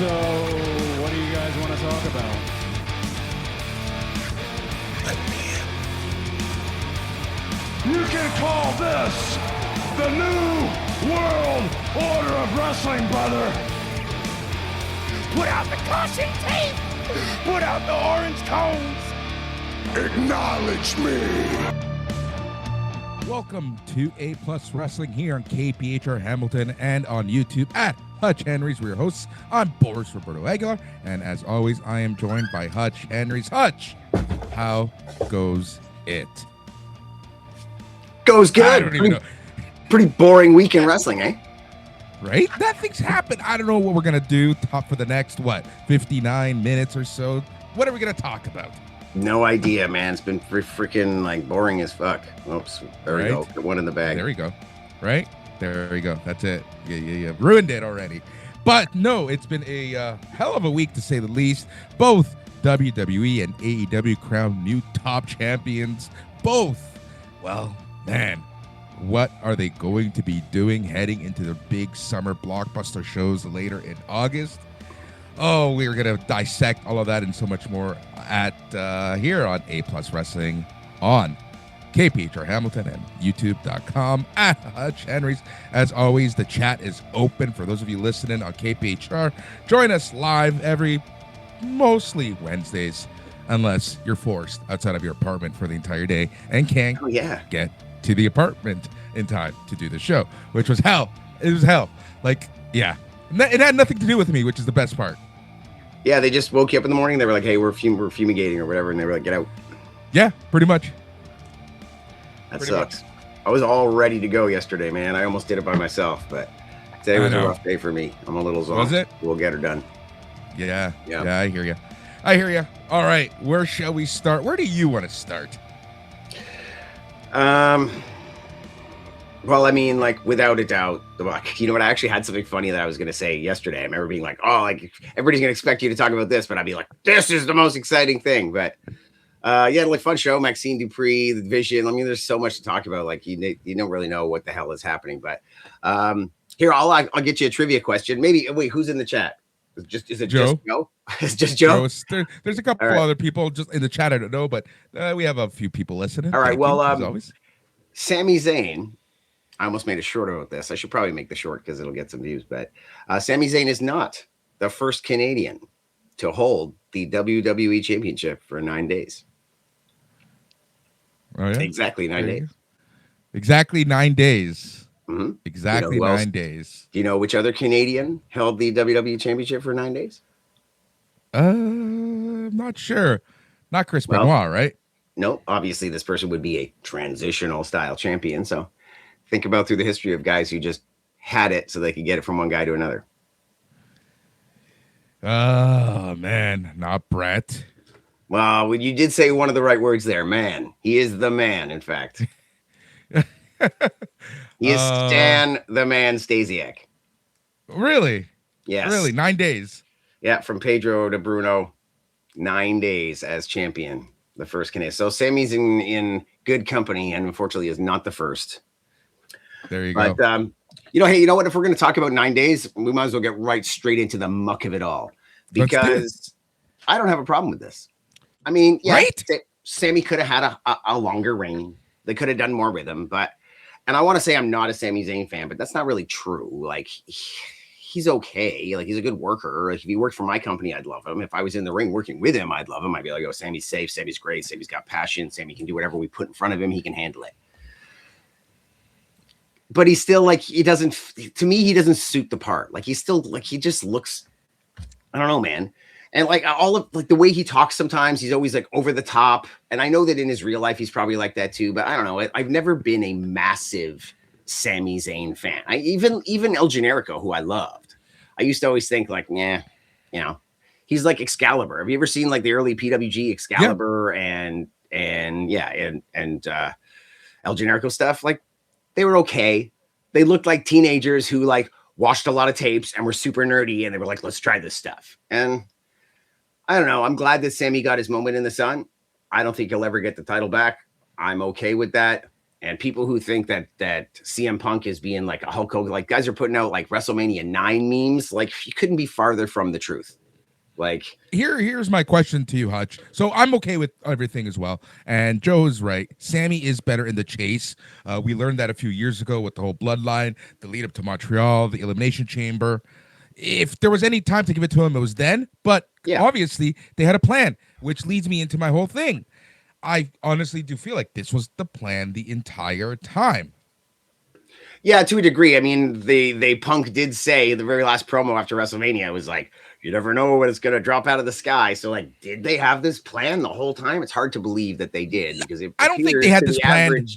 So, what do you guys want to talk about? You can call this the New World Order of Wrestling, brother. Put out the caution tape. Put out the orange cones. Acknowledge me. Welcome to A Plus Wrestling here on KPHR Hamilton and on YouTube at Hutch Henry's. We're your hosts. I'm Boris Roberto Aguilar, and as always, I am joined by Hutch Henry's. Hutch, how goes it? Goes good. I don't even know. Pretty boring week in wrestling, eh? Right? Nothing's happened. I don't know what we're going to do for the next, 59 minutes or so. What are we going to talk about? No idea, man. It's been freaking like boring as fuck. Oops. There we go. Get one in the bag. There we go. Right? There we go. That's it. Yeah. Ruined it already. But no, it's been a hell of a week to say the least. Both WWE and AEW crowned new top champions. Both. Well, man, what are they going to be doing heading into the big summer blockbuster shows later in August? Oh, we're going to dissect all of that and so much more at here on A Plus Wrestling on KPHR Hamilton and YouTube.com at Hutch Henry's. As always, the chat is open for those of you listening on KPHR. Join us live every mostly Wednesdays, unless you're forced outside of your apartment for the entire day and can't get to the apartment in time to do the show, which was hell. It was hell. Like, yeah. It had nothing to do with me, which is the best part. Yeah, they just woke you up in the morning. They were like, hey, we're fumigating or whatever. And they were like, get out. Yeah, pretty much. That sucks. I was all ready to go yesterday, man. I almost did it by myself, but today was a rough day for me. I'm a little zoned. Was it? We'll get her done. Yeah, I hear you. All right, where shall we start? Where do you want to start? Well, I mean, like, without a doubt, you know what? I actually had something funny that I was going to say yesterday. I remember being like, oh, like, everybody's going to expect you to talk about this, but I'd be like, this is the most exciting thing. But yeah, like, fun show, Maxine Dupree, The Vision. I mean, there's so much to talk about. Like, you don't really know what the hell is happening. But here, I'll get you a trivia question. Maybe, wait, who's in the chat? Is it Joe? Just Joe? It's just Joe? There's a couple other people just in the chat. I don't know, but we have a few people listening. All right, Thank well, you, as always. Sami Zayn. I almost made a short about this. I should probably make the short because it'll get some views. But Sami Zayn is not the first Canadian to hold the WWE Championship for 9 days. Oh, yeah? Exactly 9 days. Exactly 9 days. Mm-hmm. Exactly 9 days. Do you know which other Canadian held the WWE Championship for 9 days? I'm not sure. Not Chris Benoit, right? No, obviously this person would be a transitional style champion. So think about through the history of guys who just had it so they could get it from one guy to another. Oh, man. Not Brett. Well, you did say one of the right words there, man. He is the man, in fact. He is Stan the Man Stasiak. Really? Yes. Really? 9 days? Yeah, from Pedro to Bruno. 9 days as champion. The first Canadian. So Sammy's in good company and unfortunately is not the first. There you go. But, hey, you know what? If we're going to talk about 9 days, we might as well get right straight into the muck of it all. Because I don't have a problem with this. I mean, yeah, right? Sammy could have had a longer reign. They could have done more with him. And I want to say I'm not a Sami Zayn fan, but that's not really true. Like, he's okay. Like, he's a good worker. Like, if he worked for my company, I'd love him. If I was in the ring working with him, I'd love him. I'd be like, oh, Sammy's safe. Sammy's great. Sammy's got passion. Sammy can do whatever we put in front of him. He can handle it. But he's still like, he doesn't suit the part. Like, he's still like, he just looks, I don't know, man. And like all of like the way he talks sometimes, he's always like over the top. And I know that in his real life, he's probably like that too. But I don't know. I've never been a massive Sami Zayn fan. Even El Generico, who I loved. I used to always think like, yeah, he's like Excalibur. Have you ever seen like the early PWG Excalibur and El Generico stuff? Like, they were okay. They looked like teenagers who like watched a lot of tapes and were super nerdy. And they were like, let's try this stuff. And I don't know. I'm glad that Sammy got his moment in the sun. I don't think he'll ever get the title back. I'm okay with that. And people who think that CM Punk is being like a Hulk Hogan, like guys are putting out like WrestleMania 9 memes, like you couldn't be farther from the truth. Like here's my question to you, Hutch. So I'm okay with everything as well. And Joe's right. Sammy is better in the chase. We learned that a few years ago with the whole bloodline, the lead up to Montreal, the Elimination Chamber. If there was any time to give it to him, it was then. But obviously they had a plan, which leads me into my whole thing. I honestly do feel like this was the plan the entire time. Yeah, to a degree. I mean, they Punk did say the very last promo after WrestleMania was like, you never know when it's going to drop out of the sky. So, like, did they have this plan the whole time? It's hard to believe that they did because I don't think they had this plan.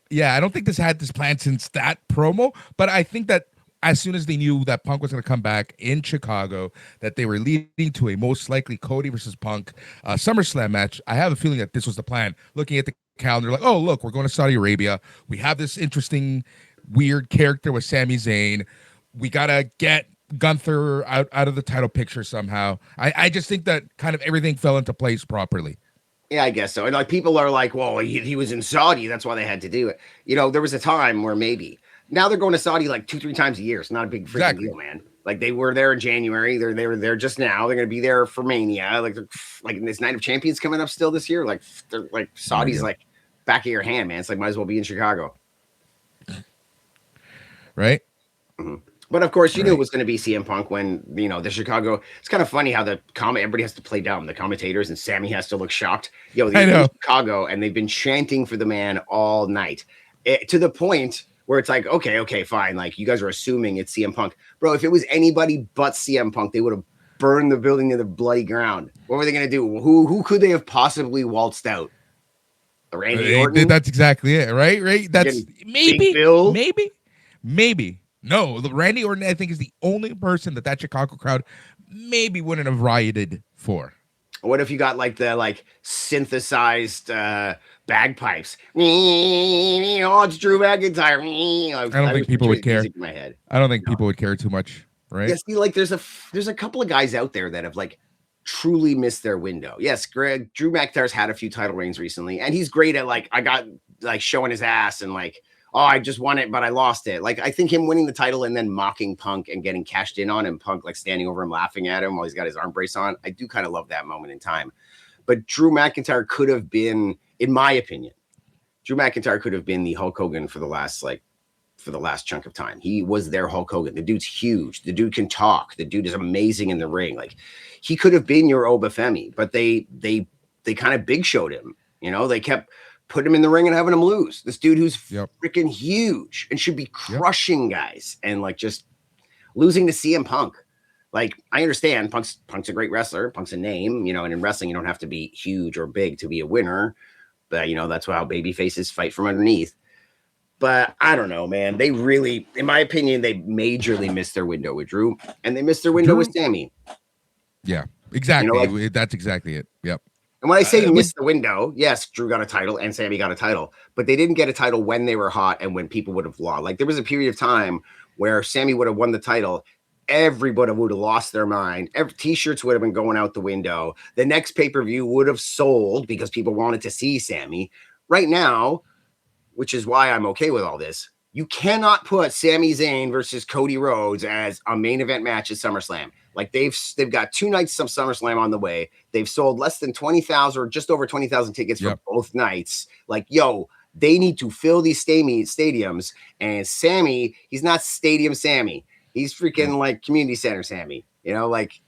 Yeah, I don't think this had this plan since that promo. But I think that as soon as they knew that Punk was going to come back in Chicago, that they were leading to a most likely Cody versus Punk SummerSlam match, I have a feeling that this was the plan. Looking at the calendar, like, oh, look, we're going to Saudi Arabia. We have this interesting, weird character with Sami Zayn. We got to get Gunther out of the title picture somehow. I just think that kind of everything fell into place properly. Yeah, I guess so. And like people are like, well, he was in Saudi. That's why they had to do it. You know, there was a time where maybe. Now they're going to Saudi like 2-3 times a year. It's not a big freaking deal, man. Like they were there in January. They were there just now. They're going to be there for Mania. Like this Night of Champions coming up still this year. Like they're like Saudi's like back of your hand, man. It's like might as well be in Chicago, right? Mm-hmm. But of course, you knew it was going to be CM Punk when the Chicago. It's kind of funny how everybody has to play dumb. The commentators and Sammy has to look shocked. They're in Chicago and they've been chanting for the man all night to the point where it's like, okay, fine. Like you guys are assuming it's CM Punk. Bro, if it was anybody but CM Punk, they would have burned the building to the bloody ground. What were they going to do? Who could they have possibly waltzed out? Randy Orton? That's exactly it, right? That's maybe. No, Randy Orton, I think, is the only person that Chicago crowd maybe wouldn't have rioted for. What if you got like the synthesized bagpipes? Oh, it's Drew McIntyre. I don't think people would care. I don't think people would care too much, right? Yeah, see, like there's a couple of guys out there that have like truly missed their window. Yes, Drew McIntyre's had a few title reigns recently, and he's great at I got showing his ass and oh, I just won it, but I lost it. Like, I think him winning the title and then mocking Punk and getting cashed in on him, Punk standing over him, laughing at him while he's got his arm brace on. I do kind of love that moment in time. But Drew McIntyre could have been, in my opinion, the Hulk Hogan for the last chunk of time. He was their Hulk Hogan. The dude's huge. The dude can talk. The dude is amazing in the ring. Like, he could have been your Obafemi, but they kind of big showed him. They kept put him in the ring and having him lose. This dude who's freaking huge and should be crushing guys and just losing to CM Punk. Like, I understand Punk's a great wrestler. Punk's a name, and in wrestling, you don't have to be huge or big to be a winner. But, that's how baby faces fight from underneath. But I don't know, man. They really, in my opinion, they majorly missed their window with Drew and they missed their window with Sammy. Yeah, exactly. That's exactly it. Yep. And when I say missed the window, yes, Drew got a title and Sammy got a title, but they didn't get a title when they were hot and when people would have lost. Like there was a period of time where Sammy would have won the title. Everybody would have lost their mind. T-shirts would have been going out the window. The next pay-per-view would have sold because people wanted to see Sammy. Right now, which is why I'm okay with all this, you cannot put Sami Zayn versus Cody Rhodes as a main event match at SummerSlam. Like they've got 2 nights of SummerSlam on the way. They've sold less than 20,000 or just over 20,000 tickets for both nights. Like, they need to fill these stadiums. And Sammy, he's not Stadium Sammy. He's freaking community center Sammy.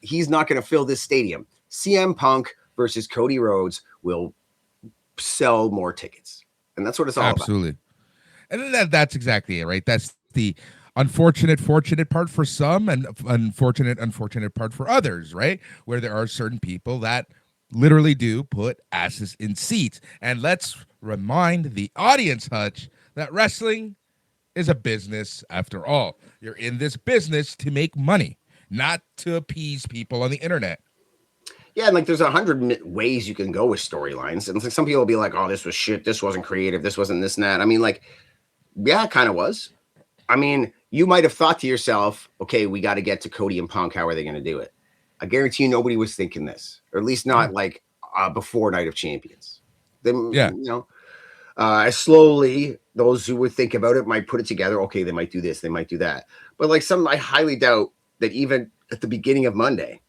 He's not going to fill this stadium. CM Punk versus Cody Rhodes will sell more tickets. And that's what it's all about. Absolutely. And that's exactly it, right? That's the fortunate part for some and unfortunate part for others, right? Where there are certain people that literally do put asses in seats. And let's remind the audience, Hutch, that wrestling is a business after all. You're in this business to make money, not to appease people on the internet. Yeah, and there's 100 ways you can go with storylines. And some people will be like, oh, this was shit, this wasn't creative, this wasn't this and that. I mean, yeah, it kind of was. I mean, you might have thought to yourself, okay, we got to get to Cody and Punk. How are they going to do it? I guarantee you nobody was thinking this, or at least not before Night of Champions. Slowly, those who would think about it might put it together. Okay, they might do this, they might do that. But like I highly doubt that even at the beginning of Monday,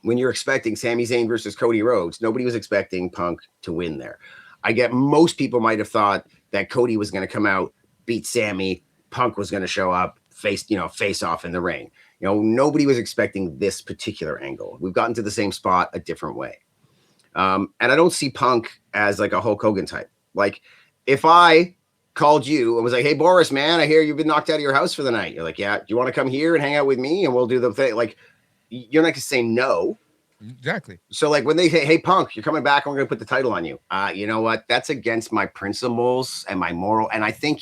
when you're expecting Sami Zayn versus Cody Rhodes, nobody was expecting Punk to win there. I get most people might have thought that Cody was going to come out, beat Sami, Punk was going to show up, face off in the ring. Nobody was expecting this particular angle. We've gotten to the same spot a different way. And I don't see Punk as like a Hulk Hogan type. Like if I called you and was like, hey, Boris, man, I hear you've been knocked out of your house for the night. You're like, yeah, do you want to come here and hang out with me? And we'll do the thing. Like, you're not going to say no. Exactly. So like when they say, hey, Punk, you're coming back, and we're going to put the title on you. You know what? That's against my principles and my moral. And I think,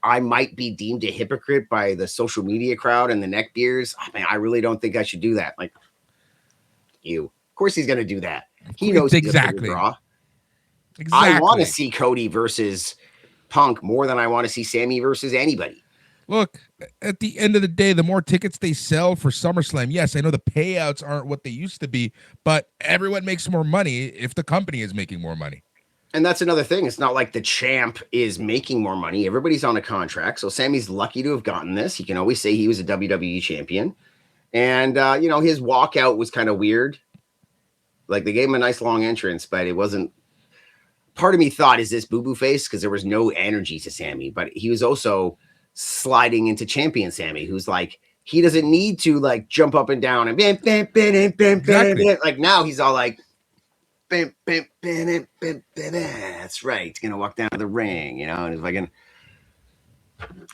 I might be deemed a hypocrite by the social media crowd and the neckbeards. I mean, I really don't think I should do that. Like, of course he's going to do that. He knows exactly. Draw. Exactly. I want to see Cody versus Punk more than I want to see Sami versus anybody. Look, at the end of the day, the more tickets they sell for SummerSlam, yes, I know the payouts aren't what they used to be, but everyone makes more money if the company is making more money. And that's another thing. It's not like the champ is making more money. Everybody's on a contract. So Sami's lucky to have gotten this. He can always say he was a WWE champion. And, his walkout was kind of weird. Like they gave him a nice long entrance, but it wasn't. Part of me thought, is this boo-boo face? Because there was no energy to Sami, but he was also sliding into champion Sami, who's like, he doesn't need to like jump up and down and exactly. Like now he's all like, that's right. He's gonna walk down to the ring, and if I can,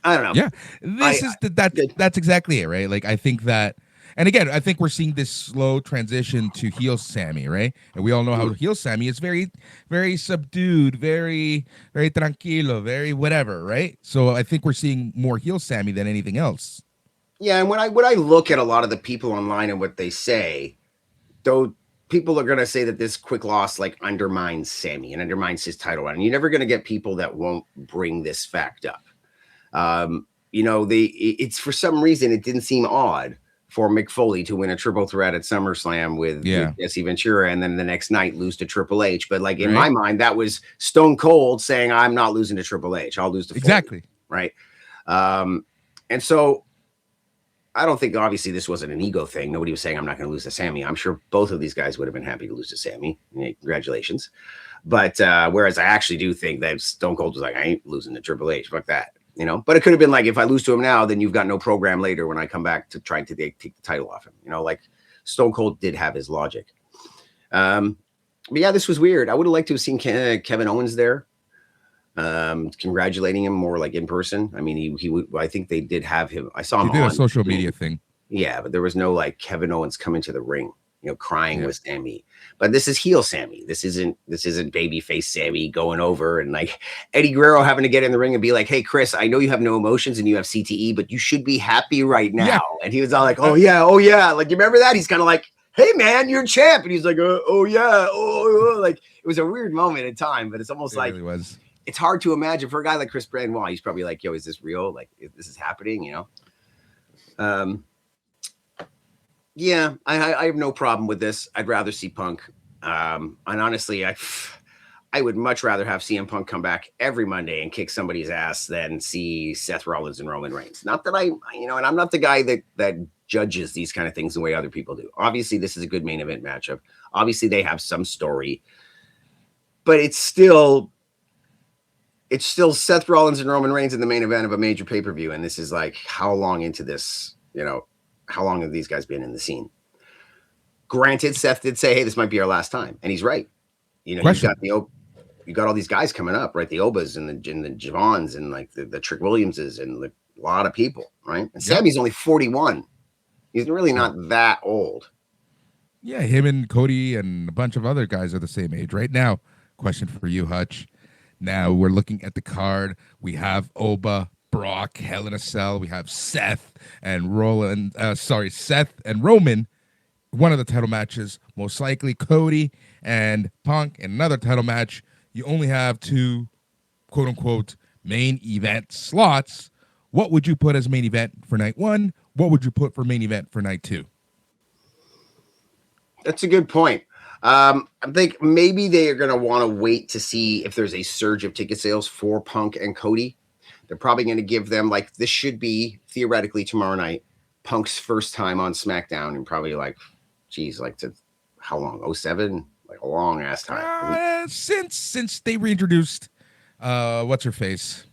I don't know. Yeah, that's exactly it, right? Like I think that, and again, I think we're seeing this slow transition to heel Sami, right? And we all know how heel Sami is very, very subdued, very, very tranquilo, very whatever, right? So I think we're seeing more heel Sami than anything else. Yeah, and when I look at a lot of the people online and what they say, though, people are going to say that this quick loss like undermines Sami and undermines his title run. And you're never going to get people that won't bring this fact up. It's for some reason it didn't seem odd for Mick Foley to win a triple threat at SummerSlam with Jesse Ventura and then the next night lose to Triple H. But like in my mind, that was Stone Cold saying, I'm not losing to Triple H. I'll lose to Foley. Exactly. Right. And so I don't think obviously this wasn't an ego thing. Nobody was saying I'm not going to lose to Sami. I'm sure both of these guys would have been happy to lose to Sami. Congratulations. But whereas I actually do think that Stone Cold was like, I ain't losing to Triple H. Fuck that. But it could have been like, if I lose to him now, then you've got no program later when I come back to try to take the title off him. Like Stone Cold did have his logic. But yeah, this was weird. I would have liked to have seen Kevin Owens there, congratulating him more like in person. I mean, he would. I think they did have him. I saw him. He did a social media thing. Yeah, but there was no like Kevin Owens coming to the ring, crying with Sami. But this is heel Sami. This isn't babyface Sami going over and like Eddie Guerrero having to get in the ring and be like, hey, Chris, I know you have no emotions and you have CTE, but you should be happy right now. Yeah. And he was all like, oh yeah. Like, you remember that? He's kind of like, hey man, you're a champ. And he's like, oh yeah. Like it was a weird moment in time, but it's almost like, really was. It's hard to imagine for a guy like Chris Benoit. He's probably like, yo, is this real? Like, if this is happening, Yeah, I have no problem with this. I'd rather see Punk. And honestly, I would much rather have CM Punk come back every Monday and kick somebody's ass than see Seth Rollins and Roman Reigns. Not that and I'm not the guy that judges these kind of things the way other people do. Obviously, this is a good main event matchup. Obviously, they have some story, but it's still Seth Rollins and Roman Reigns in the main event of a major pay-per-view. And this is like, how long into this, how long have these guys been in the scene? Granted, Seth did say, hey, this might be our last time. And he's right. You got all these guys coming up, right? The Obas and the Javons and like the Trick Williamses and a lot of people, right? And Sami's only 41. He's really not that old. Yeah, him and Cody and a bunch of other guys are the same age. Right now, question for you, Hutch. Now we're looking at the card. We have Oba, Brock, Hell in a Cell. We have Seth and Roman. One of the title matches, most likely Cody and Punk in another title match. You only have 2, quote unquote, main event slots. What would you put as main event for night 1? What would you put for main event for night 2? That's a good point. I think maybe they are going to want to wait to see if there's a surge of ticket sales for Punk and Cody. They're probably going to give them, like, this should be theoretically tomorrow night, Punk's first time on SmackDown, and probably like, geez, like to how long? 07? Like a long ass time. Since they reintroduced, what's her face?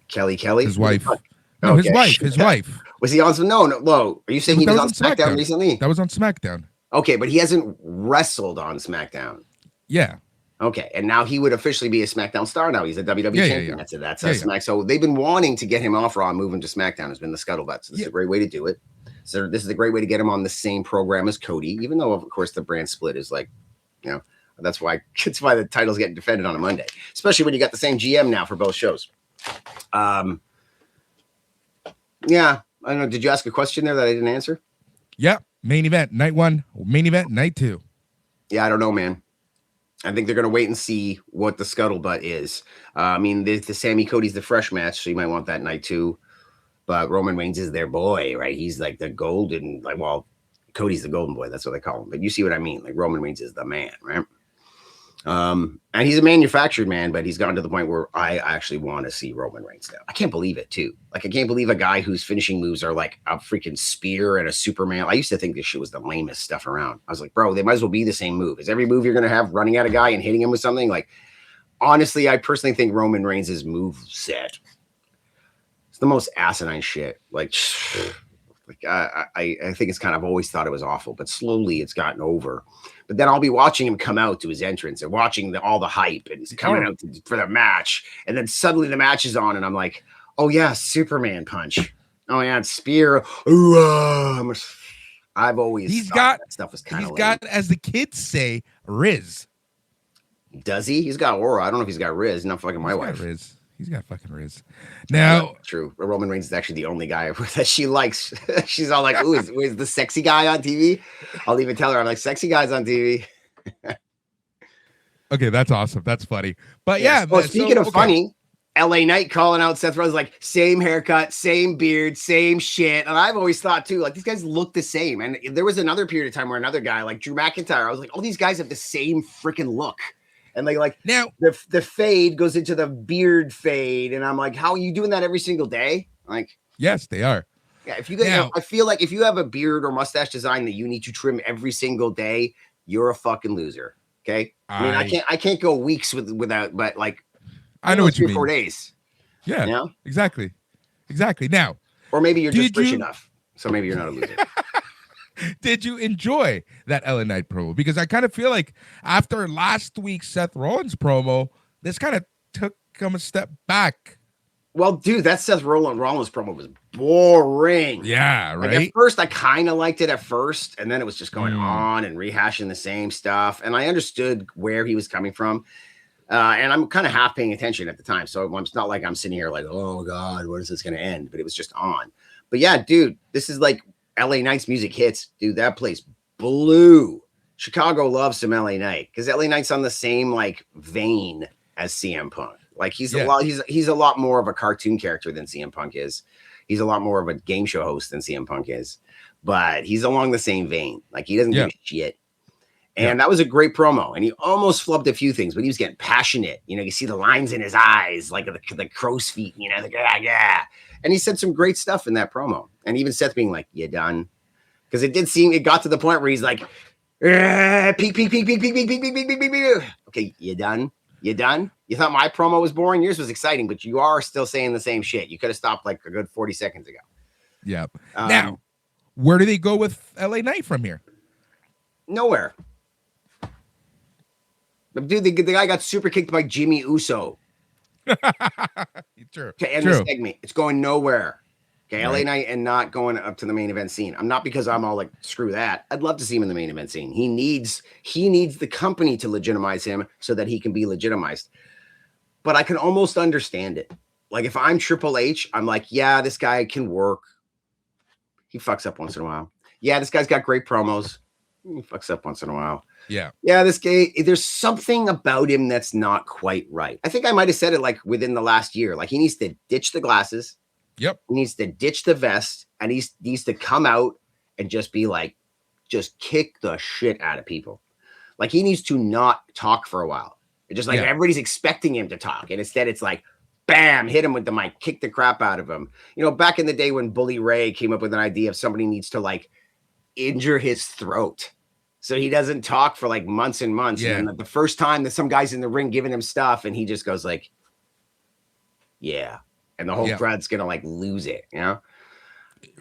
Kelly, his wife. No, okay. his wife. Was he on some? No. Are you saying he was on SmackDown recently? That was on SmackDown. Okay, but he hasn't wrestled on SmackDown. Yeah. Okay, and now he would officially be a SmackDown star now. He's a WWE champion. Yeah. That's Smack. So they've been wanting to get him off Raw and move him to SmackDown. Has been the scuttlebutt. So this is a great way to do it. So this is a great way to get him on the same program as Cody, even though, of course, the brand split is like, that's why the title's getting defended on a Monday, especially when you got the same GM now for both shows. Yeah, I don't know. Did you ask a question there that I didn't answer? Yeah. Main event, night 1. Main event, night 2. Yeah, I don't know, man. I think they're going to wait and see what the scuttlebutt is. I mean, the Sammy Cody's the fresh match, so you might want that night 2. But Roman Reigns is their boy, right? He's like the golden, like, well, Cody's the golden boy. That's what they call him. But you see what I mean? Like, Roman Reigns is the man, right? And he's a manufactured man, but he's gotten to the point where I actually want to see Roman Reigns now. I can't believe it, too. Like, I can't believe a guy whose finishing moves are like a freaking spear and a Superman. I used to think this shit was the lamest stuff around. I was like, bro, they might as well be the same move. Is every move you're going to have running at a guy and hitting him with something? Like, honestly, I personally think Roman Reigns' move set, it's the most asinine shit. Like I think it's kind of always thought it was awful, but slowly it's gotten over. But then I'll be watching him come out to his entrance and watching all the hype, and he's coming out for the match. And then suddenly the match is on, and I'm like, oh yeah, Superman punch. Oh yeah, it's spear. Ooh, I've always thought that stuff was kind of lame. Got, as the kids say, Riz. Does he? He's got aura. I don't know if he's got Riz. Not fucking my wife. Riz. He's got fucking Riz. Now, true. Roman Reigns is actually the only guy that she likes. She's all like, "Ooh, is the sexy guy on TV?" I'll even tell her, "I'm like, sexy guys on TV." Okay, that's awesome. That's funny. But well, speaking of funny, LA Knight calling out Seth Rollins like same haircut, same beard, same shit. And I've always thought too, like these guys look the same. And there was another period of time where another guy like Drew McIntyre, I was like, oh, these guys have the same freaking look. And like now the fade goes into the beard fade, and I'm like, how are you doing that every single day? Like, yes, they are. Yeah, if you guys, I feel like if you have a beard or mustache design that you need to trim every single day, you're a fucking loser. Okay, I mean, I can't go weeks without, but like, I know what you mean. 4 days. Yeah, exactly. Now, or maybe you're just rich enough, so maybe you're not a loser. Did you enjoy that LA Knight promo? Because I kind of feel like after last week's Seth Rollins promo, this kind of took him a step back. Well, dude, that Seth Rollins promo was boring. Yeah, right. Like at first, I kind of liked it at first, and then it was just going on and rehashing the same stuff. And I understood where he was coming from. And I'm kind of half paying attention at the time. So it's not like I'm sitting here like, oh, God, where is this going to end? But it was just on. But yeah, dude, this is like LA Knight's music hits. Dude, that place blew. Chicago loves some LA Knight because LA Knight's on the same like vein as CM Punk. Like he's a lot more of a cartoon character than CM Punk is. He's a lot more of a game show host than CM Punk is. But he's along the same vein. Like he doesn't give a shit. And that was a great promo. And he almost flubbed a few things, but he was getting passionate. You know, you see the lines in his eyes, like the crow's feet, you know, like, yeah. And he said some great stuff in that promo. And even Seth being like, you done? Because it got to the point where he's like, peek. Okay, you done? You done? You thought my promo was boring? Yours was exciting, but you are still saying the same shit. You could have stopped like a good 40 seconds ago. Yeah. Now, where do they go with LA Knight from here? Nowhere. But dude, the guy got super kicked by Jimmy Uso. True. To end the segment. It's going nowhere. Okay, LA Knight and not going up to the main event scene. I'm not because I'm all like, screw that. I'd love to see him in the main event scene. He needs the company to legitimize him so that he can be legitimized. But I can almost understand it. Like if I'm Triple H, I'm like, yeah, this guy can work. He fucks up once in a while. Yeah, this guy's got great promos. He fucks up once in a while. Yeah, this guy, there's something about him that's not quite right. I think I might have said it like within the last year. Like he needs to ditch the glasses. Yep. He needs to ditch the vest, and he needs to come out and just be like just kick the shit out of people. Like he needs to not talk for a while. It's just like everybody's expecting him to talk. And instead it's like, bam, hit him with the mic, kick the crap out of him. You know, back in the day when Bully Ray came up with an idea of somebody needs to like injure his throat so he doesn't talk for like months and months. Yeah. And the first time that some guy's in the ring giving him stuff and he just goes like, yeah. And the whole crowd's going to like lose it, you know?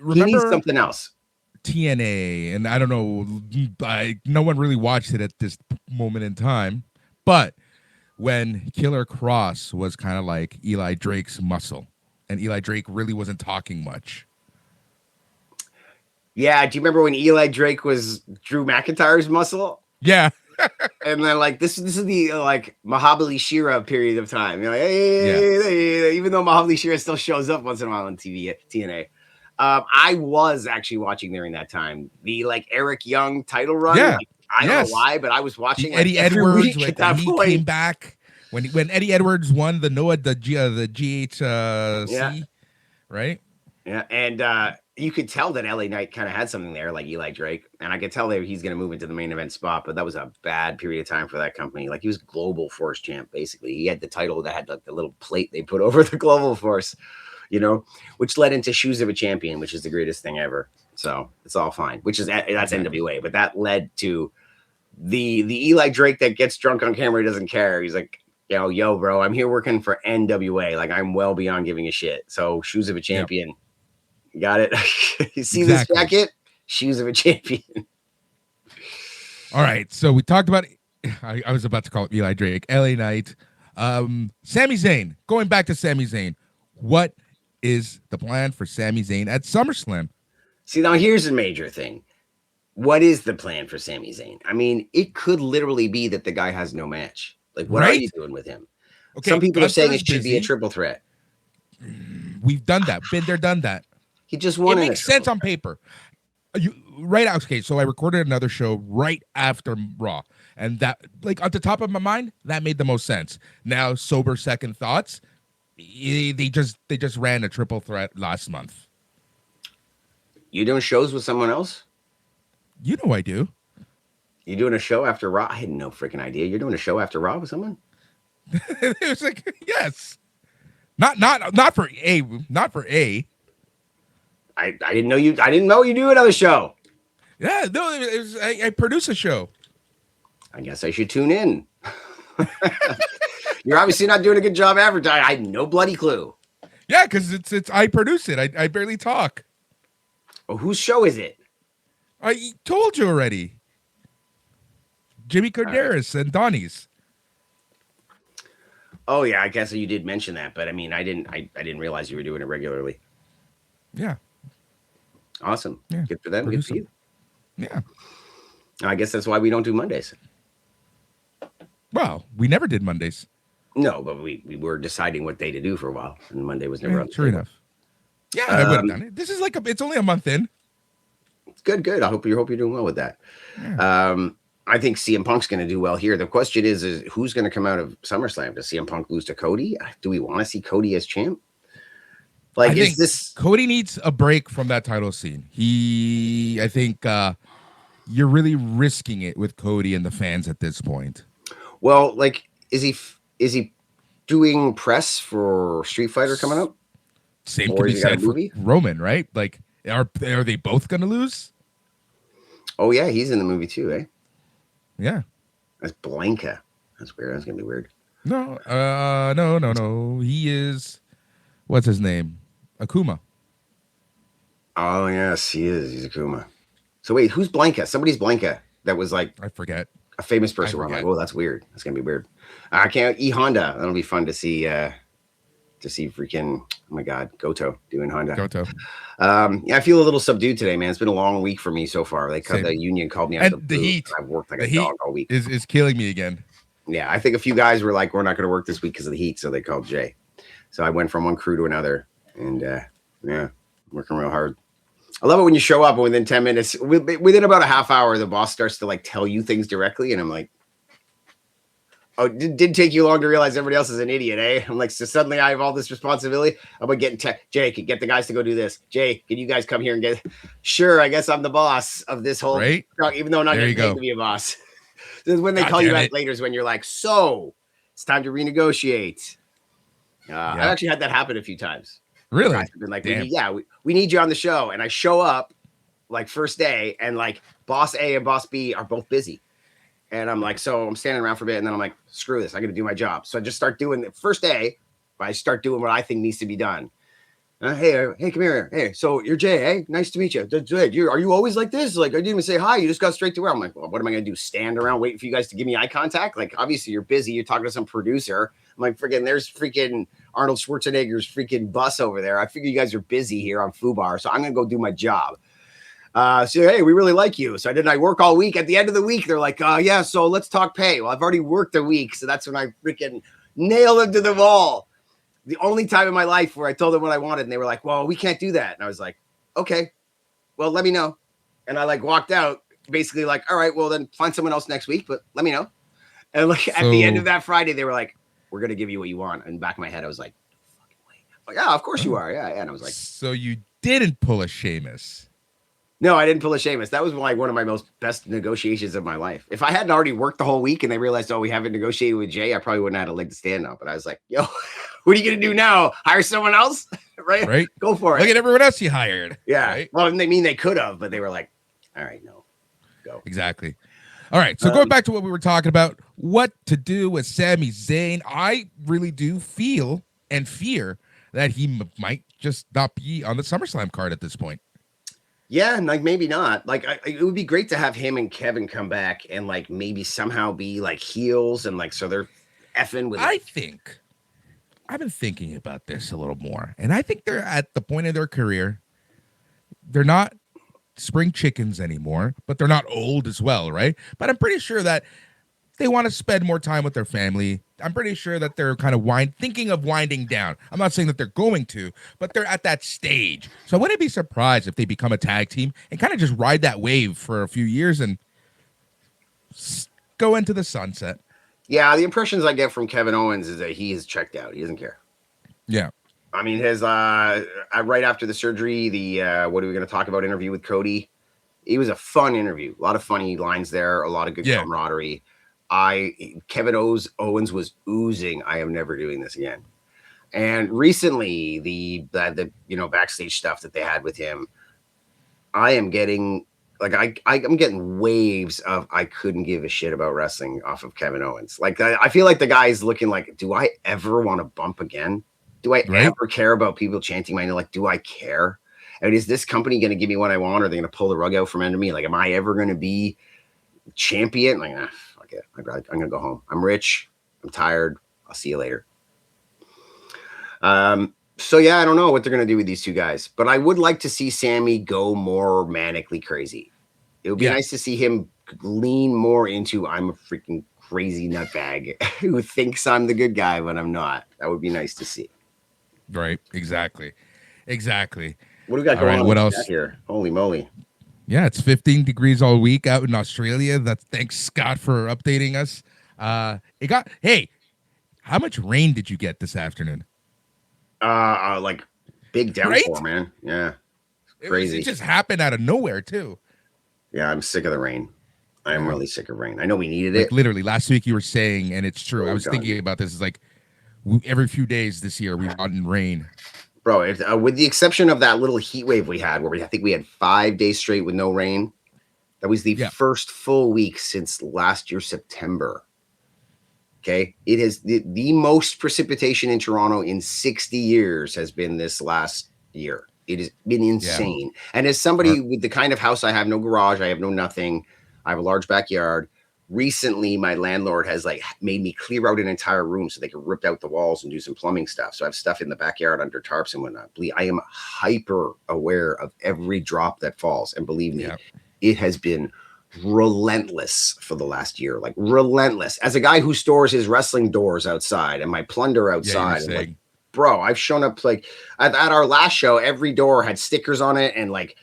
Remember he needs something else. TNA, and I don't know, no one really watched it at this moment in time, but when Killer Cross was kind of like Eli Drake's muscle, and Eli Drake really wasn't talking much. Yeah, do you remember when Eli Drake was Drew McIntyre's muscle? Yeah. And then like this is the like Mahabali Shira period of time. You're like, hey, even though Mahabali Shira still shows up once in a while on TV at TNA. I was actually watching during that time the like Eric Young title run. Yeah. Like, I don't know why, but I was watching Eddie like, Edwards when he came back when Eddie Edwards won the GHC, right? Yeah, and you could tell that LA Knight kind of had something there, like Eli Drake, and I could tell that he's going to move into the main event spot. But that was a bad period of time for that company. Like he was Global Force champ, basically. He had the title that had like the little plate they put over the Global Force. You know, which led into Shoes of a Champion, which is the greatest thing ever. So it's all fine, that's NWA, but that led to the Eli Drake that gets drunk on camera. He doesn't care. He's like, yo, bro, I'm here working for NWA. Like I'm well beyond giving a shit. So Shoes of a Champion. You got it. You see this jacket? Shoes of a Champion. All right. So we talked about, I was about to call it Eli Drake, LA Knight, Sami Zayn, going back to Sami Zayn. What is the plan for Sami Zayn at SummerSlam? See, now here's a major thing. What is the plan for Sami Zayn? I mean, it could literally be that the guy has no match. Like, what are you doing with him? Okay, some people are saying it should be a triple threat. We've done that. Been there, done that. He just won. It makes sense on paper. Okay, so I recorded another show right after Raw, and that, like, at the top of my mind, that made the most sense. Now, sober second thoughts. They just ran a triple threat last month. You doing shows with someone else? You know I do. You doing a show after Raw? I had no freaking idea. You're doing a show after Raw with someone? It was like, yes. Not for A. I didn't know you. I didn't know you do another show. Yeah, no, I produce a show. I guess I should tune in. You're obviously not doing a good job advertising. I had no bloody clue. Yeah, because it's I produce it. I barely talk. Oh, whose show is it? I told you already. Jimmy Corderas and Donnie's. Oh yeah, I guess you did mention that, but I mean, I didn't realize you were doing it regularly. Yeah. Awesome. Yeah. Good for them. Good for you. Yeah. I guess that's why we don't do Mondays. Well, we never did Mondays. No, but we were deciding what day to do for a while, and Monday was never on the True enough. Yeah, I would have done it. This is like it's only a month in. It's good. I hope you're doing well with that. Yeah. I think CM Punk's going to do well here. The question is who's going to come out of SummerSlam? Does CM Punk lose to Cody? Do we want to see Cody as champ? Like, is this Cody needs a break from that title scene? I think you're really risking it with Cody and the fans at this point. Well, like, is he doing press for Street Fighter coming up? Same can be said for Roman, right? Like, are they both going to lose? Oh yeah, he's in the movie too, eh? Yeah. That's Blanca. That's weird. That's gonna be weird. No, no. He is. What's his name? Akuma. Oh yes, he is. He's Akuma. So wait, who's Blanca? Somebody's Blanca. That was like I forget. A famous person. Where I'm like, oh, that's weird. That's gonna be weird. I can't. Honda. That'll be fun to see. Freaking, oh my God, Goto doing Honda. Goto. Yeah, I feel a little subdued today, man. It's been a long week for me so far. The union called me out. And the heat. I've worked like a dog all week. Is killing me again. Yeah, I think a few guys were like, we're not going to work this week because of the heat, so they called Jay. So I went from one crew to another, and yeah, working real hard. I love it when you show up and within 10 minutes, within about a half hour, the boss starts to like tell you things directly, and I'm like, Oh, did take you long to realize everybody else is an idiot, eh? I'm like, so suddenly I have all this responsibility. I'm like getting Jay, get the guys to go do this. Jay, can you guys come here and get? Sure, I guess I'm the boss of this whole truck, even though I'm not getting paid to be a boss. This is when they call you back later. Is when you're like, so it's time to renegotiate. I've actually had that happen a few times. Really? Guys have been like, we need you on the show, and I show up like first day, and like boss A and boss B are both busy. And I'm like, so I'm standing around for a bit, and then I'm like, screw this, I got to do my job. So I just start doing the first day. I start doing what I think needs to be done. Hey, come here. Hey, so you're Jay. Hey, nice to meet you. Are you always like this? Like, I didn't even say hi. You just got straight to where. I'm like, well, what am I going to do? Stand around waiting for you guys to give me eye contact? Like, obviously you're busy. You're talking to some producer. I'm like, there's freaking Arnold Schwarzenegger's freaking bus over there. I figure you guys are busy here on FUBAR, so I'm going to go do my job. So, hey, we really like you. So I work all week. At the end of the week, they're like, yeah, so let's talk pay. Well, I've already worked a week. So that's when I freaking nail them to the wall. The only time in my life where I told them what I wanted, and they were like, well, we can't do that. And I was like, okay, well, let me know. And I like walked out basically like, all right, well, then find someone else next week, but let me know. And like at the end of that Friday, they were like, we're going to give you what you want. And in the back of my head, I was like, fucking wait. Like, yeah, of course you are. Yeah. And I was like, so you didn't pull a Sheamus. No, I didn't pull a Sheamus. That was like one of my best negotiations of my life. If I hadn't already worked the whole week and they realized, we haven't negotiated with Jay, I probably wouldn't have had a leg to stand on. But I was like, yo, what are you going to do now? Hire someone else? Right? Go for it. Look at everyone else you hired. Yeah. Right? Well, they could have, but they were like, all right, no, go. Exactly. All right. So going back to what we were talking about, what to do with Sami Zayn, I really do feel and fear that he might just not be on the SummerSlam card at this point. Yeah, like maybe not. Like it would be great to have him and Kevin come back and like maybe somehow be like heels and like so they're effing with. I've been thinking about this a little more, and I think they're at the point of their career. They're not spring chickens anymore, but they're not old as well, right? But I'm pretty sure that they want to spend more time with their family. I'm pretty sure that they're kind of thinking of winding down. I'm not saying that they're going to, but they're at that stage. So I wouldn't be surprised if they become a tag team and kind of just ride that wave for a few years and go into the sunset. Yeah, the impressions I get from Kevin Owens is that he is checked out. He doesn't care. Yeah. I mean, his right after the surgery, the what are we going to talk about interview with Cody? It was a fun interview. A lot of funny lines there, a lot of good camaraderie. Kevin Owens was oozing, I am never doing this again. And recently, the backstage stuff that they had with him, I am getting I'm getting waves of I couldn't give a shit about wrestling off of Kevin Owens. Like I feel like the guy's looking like, do I ever want to bump again? Do I ever care about people chanting my name? Like, do I care? And is this company going to give me what I want, or are they going to pull the rug out from under me? Like, am I ever going to be champion? Like, fuck it. I'm going to go home. I'm rich. I'm tired. I'll see you later. So yeah, I don't know what they're going to do with these two guys, but I would like to see Sammy go more manically crazy. It would be nice to see him lean more into I'm a freaking crazy nutbag who thinks I'm the good guy when I'm not. That would be nice to see. Right. Exactly. What do we got going on? What else here? Holy moly. Yeah, it's 15 degrees all week out in Australia. Thanks, Scott, for updating us. Hey, how much rain did you get this afternoon? Like big downpour, man. Yeah. Crazy. It just happened out of nowhere, too. Yeah, I'm sick of the rain. I am really sick of rain. I know we needed it. Literally, last week you were saying, and it's true. I was thinking about this. It's like every few days this year we've gotten rain. Bro, with the exception of that little heat wave we had, where I think we had 5 days straight with no rain. That was the first full week since last year, September. Okay. It is the most precipitation in Toronto in 60 years has been this last year. It has been insane. Yeah. And as somebody with the kind of house I have, no garage, I have no nothing. I have a large backyard. Recently, my landlord has made me clear out an entire room so they can rip out the walls and do some plumbing stuff. So I have stuff in the backyard under tarps and whatnot. I am hyper aware of every drop that falls. And believe me, it has been relentless for the last year. Like relentless. As a guy who stores his wrestling doors outside and my plunder outside, bro, I've shown up at our last show. Every door had stickers on it and like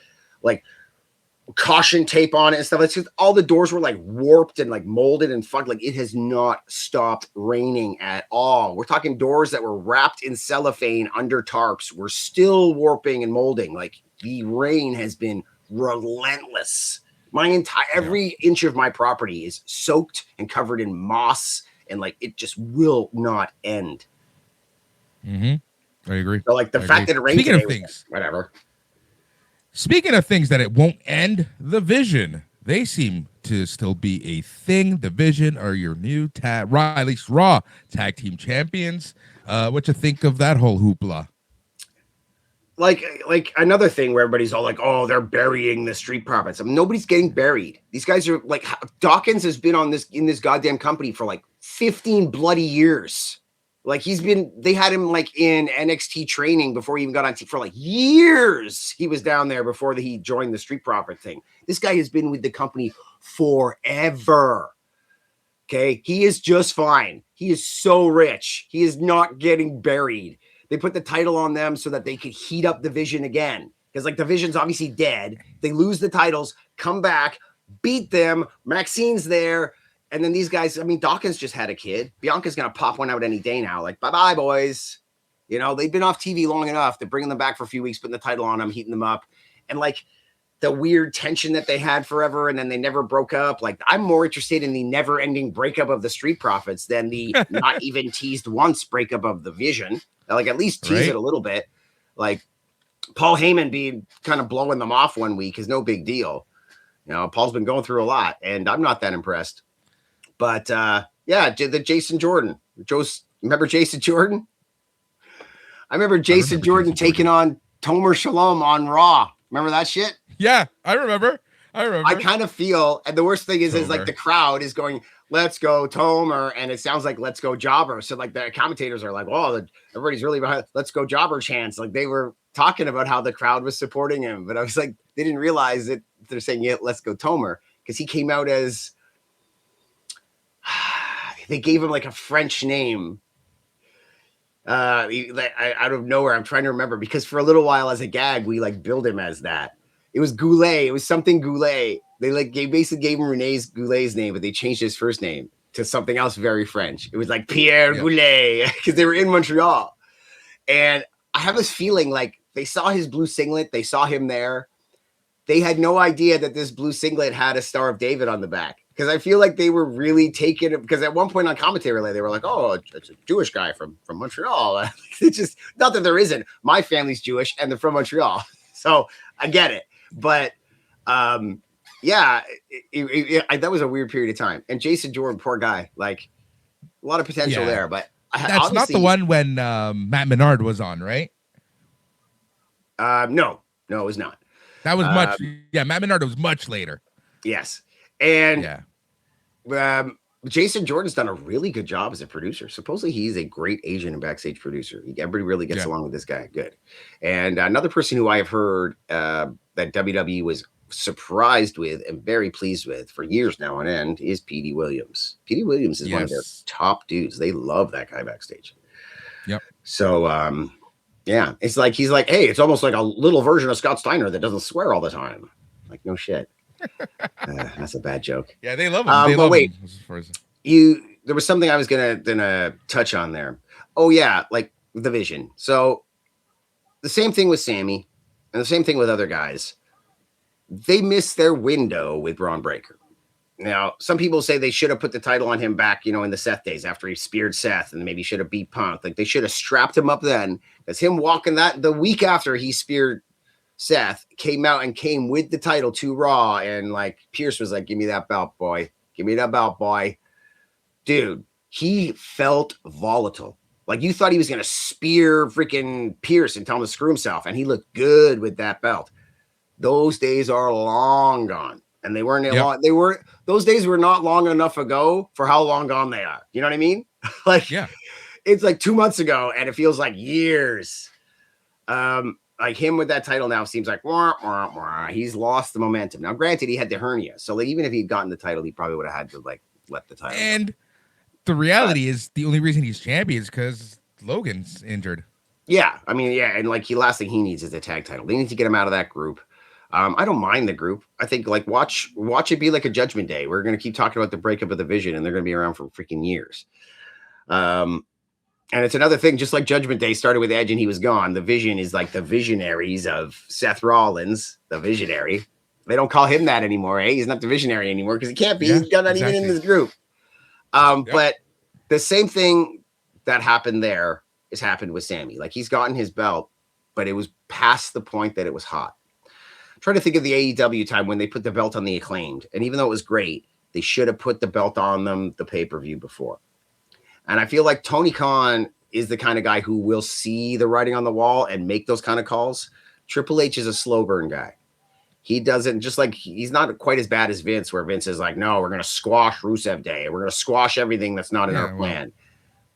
caution tape on it and stuff. It's just all the doors were like warped and like molded and fucked. Like it has not stopped raining at all. We're talking doors that were wrapped in cellophane under tarps. We're still warping and molding. Like the rain has been relentless. Every inch of my property is soaked and covered in moss, and like it just will not end. I agree. So like the fact that it rained Speaking today of things, whatever. Speaking of things that it won't end, the Vision. They seem to still be a thing. The Vision are your new Raw tag team champions. What you think of that whole hoopla? Like another thing where everybody's all like, oh, they're burying the Street Profits. I mean, nobody's getting buried. These guys are like, Dawkins has been in this goddamn company for like 15 bloody years. Like they had him like in NXT training before he even got on TV for like years. He was down there before he joined the Street Profit thing. This guy has been with the company forever. Okay. He is just fine. He is so rich. He is not getting buried. They put the title on them so that they could heat up the Vision again. Because like the Vision's obviously dead. They lose the titles, come back, beat them. Maxine's there. And then these guys, I mean, Dawkins just had a kid. Bianca's going to pop one out any day now. Like, bye-bye, boys. You know, they've been off TV long enough. They're bringing them back for a few weeks, putting the title on them, heating them up. And like the weird tension that they had forever and then they never broke up. Like, I'm more interested in the never-ending breakup of the Street Profits than the not even teased once breakup of the Vision. Like, at least tease it a little bit. Like, Paul Heyman being kind of blowing them off one week is no big deal. You know, Paul's been going through a lot, and I'm not that impressed. But, yeah, the Jason Jordan. Remember Jason Jordan? I remember Jason Jordan taking on Tomer Shalom on Raw. Remember that shit? Yeah, I remember. I kind of feel, and the worst thing is like the crowd is going, let's go Tomer, and it sounds like let's go Jobber. So like the commentators are like, oh, everybody's really behind let's go Jobber chants. Like they were talking about how the crowd was supporting him, but I was like, they didn't realize that they're saying, yeah, let's go Tomer, because he came out as they gave him like a French name. Out of nowhere, I'm trying to remember, because for a little while as a gag, we like billed him as that. It was Goulet. It was something Goulet. They basically gave him Goulet's name, but they changed his first name to something else very French. It was like Pierre Goulet, because they were in Montreal. And I have this feeling like they saw his blue singlet. They saw him there. They had no idea that this blue singlet had a Star of David on the back. Because I feel like they were really taking it. Because at one point on commentary, they were like, oh, it's a Jewish guy from Montreal. It's just, not that there isn't. My family's Jewish and they're from Montreal. So I get it. But yeah, that was a weird period of time. And Jason Jordan, poor guy, like a lot of potential there. But that's not the one when Matt Menard was on, right? No, it was not. That was much. Yeah, Matt Menard was much later. Yes, and Jason Jordan's done a really good job as a producer. Supposedly, he's a great agent and backstage producer. Everybody really gets along with this guy. Good. And another person who I have heard that WWE was surprised with and very pleased with for years now on end is Petey Williams. Petey Williams is one of their top dudes. They love that guy backstage. Yep. So, yeah, it's like he's like, hey, it's almost like a little version of Scott Steiner that doesn't swear all the time. Like, no shit. That's a bad joke. Yeah, they love him. But wait, there was something I was gonna touch on there. Oh yeah, like the Vision. So the same thing with Sammy, and the same thing with other guys. They missed their window with Braun Breaker. Now, some people say they should have put the title on him back, in the Seth days after he speared Seth, and maybe should have beat Punk. Like they should have strapped him up then. Because him walking that the week after he speared Seth came with the title to Raw, and like Pierce was like, give me that belt, boy. Give me that belt, boy. Dude, he felt volatile. Like you thought he was going to spear freaking Pierce and tell him to screw himself. And he looked good with that belt. Those days are long gone. And they weren't long. Those days were not long enough ago for how long gone they are. You know what I mean? It's like 2 months ago and it feels like years. Like him with that title now seems like he's lost the momentum. Now, granted, he had the hernia. So like even if he'd gotten the title, he probably would have had to like let the title. And the reality is the only reason he's champion is because Logan's injured. Yeah. I mean, yeah. And like the last thing he needs is the tag title. They need to get him out of that group. I don't mind the group. I think like watch it be like a Judgment Day. We're going to keep talking about the breakup of the Vision, and they're going to be around for freaking years. And it's another thing, just like Judgment Day started with Edge and he was gone. The Vision is like the visionaries of Seth Rollins, the visionary. They don't call him that anymore. He's not the visionary anymore because he can't be. Yeah, He's not even in this group. But the same thing that happened there has happened with Sammy. Like, he's gotten his belt, but it was past the point that it was hot. I'm trying to think of the AEW time when they put the belt on the Acclaimed. And even though it was great, they should have put the belt on them the pay-per-view before. And I feel like Tony Khan is the kind of guy who will see the writing on the wall and make those kind of calls. Triple H is a slow burn guy. He doesn't, just like, he's not quite as bad as Vince, where Vince is like, no, we're going to squash Rusev Day. We're going to squash everything that's not in our plan.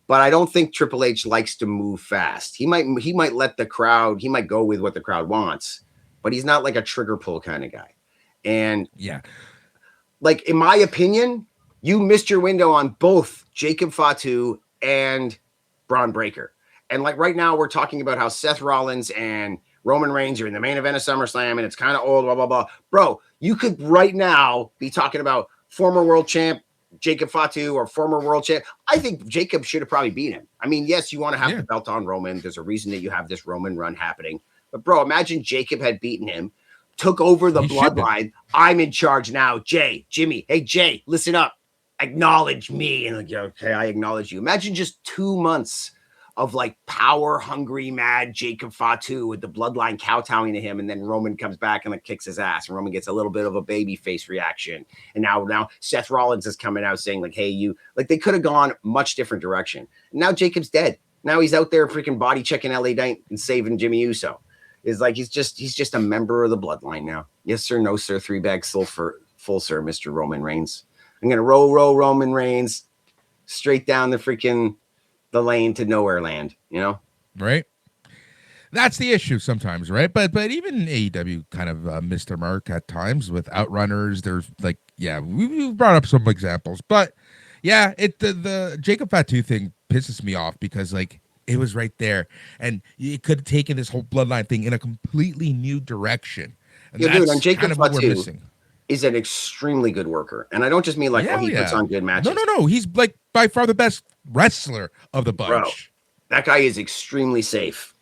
But I don't think Triple H likes to move fast. He might let the crowd, he might go with what the crowd wants, but he's not like a trigger pull kind of guy. And like, in my opinion, you missed your window on both Jacob Fatu and Braun Breaker. And like right now we're talking about how Seth Rollins and Roman Reigns are in the main event of SummerSlam and it's kind of old, blah, blah, blah. Bro, you could right now be talking about former world champ Jacob Fatu or former world champ. I think Jacob should have probably beat him. I mean, yes, you want to have the belt on Roman. There's a reason that you have this Roman run happening. But bro, imagine Jacob had beaten him, took over the bloodline. I'm in charge now. Jimmy, hey, Jay, listen up. Acknowledge me. And like, okay, I acknowledge you. Imagine just 2 months of like power hungry, mad Jacob Fatu with the bloodline kowtowing to him. And then Roman comes back and like kicks his ass, and Roman gets a little bit of a baby face reaction. And now Seth Rollins is coming out saying like, hey, you, like, they could have gone much different direction. And now Jacob's dead. Now he's out there freaking body checking LA Knight and saving Jimmy Uso. Is like, he's just a member of the bloodline now. Yes, sir. No, sir. 3 bags full sir, Mr. Roman Reigns. I'm going to roll Roman Reigns straight down the lane to nowhere land, you know? Right. That's the issue sometimes, right? But even AEW kind of missed their mark at times with Outrunners. There's like, we've brought up some examples, but the Jacob Fatu thing pisses me off because like it was right there, and it could have taken this whole bloodline thing in a completely new direction. And and Jacob Fatu is an extremely good worker, and I don't just mean like he puts on good matches. No, he's like by far the best wrestler of the bunch. Bro, that guy is extremely safe.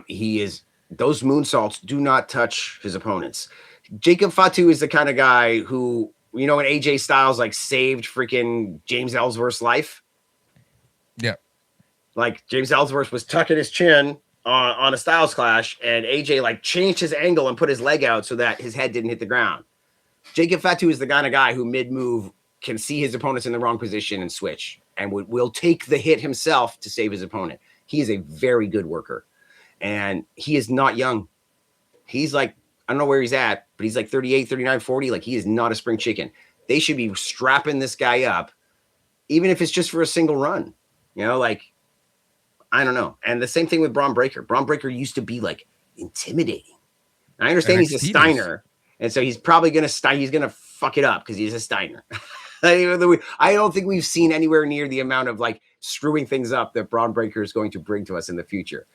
He is. Those moonsaults do not touch his opponents. Jacob Fatu is the kind of guy who, you know, when AJ Styles like saved freaking James Ellsworth's life. Yeah, like James Ellsworth was tucking his chin on a Styles clash, and AJ like changed his angle and put his leg out so that his head didn't hit the ground. Jacob Fatu is the kind of guy who mid-move can see his opponents in the wrong position and switch, and will take the hit himself to save his opponent. He is a very good worker, and he is not young. He's like, I don't know where he's at, but he's like 38, 39, 40. Like, he is not a spring chicken. They should be strapping this guy up, even if it's just for a single run. You know, like, I don't know. And the same thing with Braun Breaker. Braun Breaker used to be like intimidating. I understand he's a Steiner. And so he's probably going to he's going to fuck it up because he's a Steiner. I don't think we've seen anywhere near the amount of like screwing things up that Braun Breaker is going to bring to us in the future.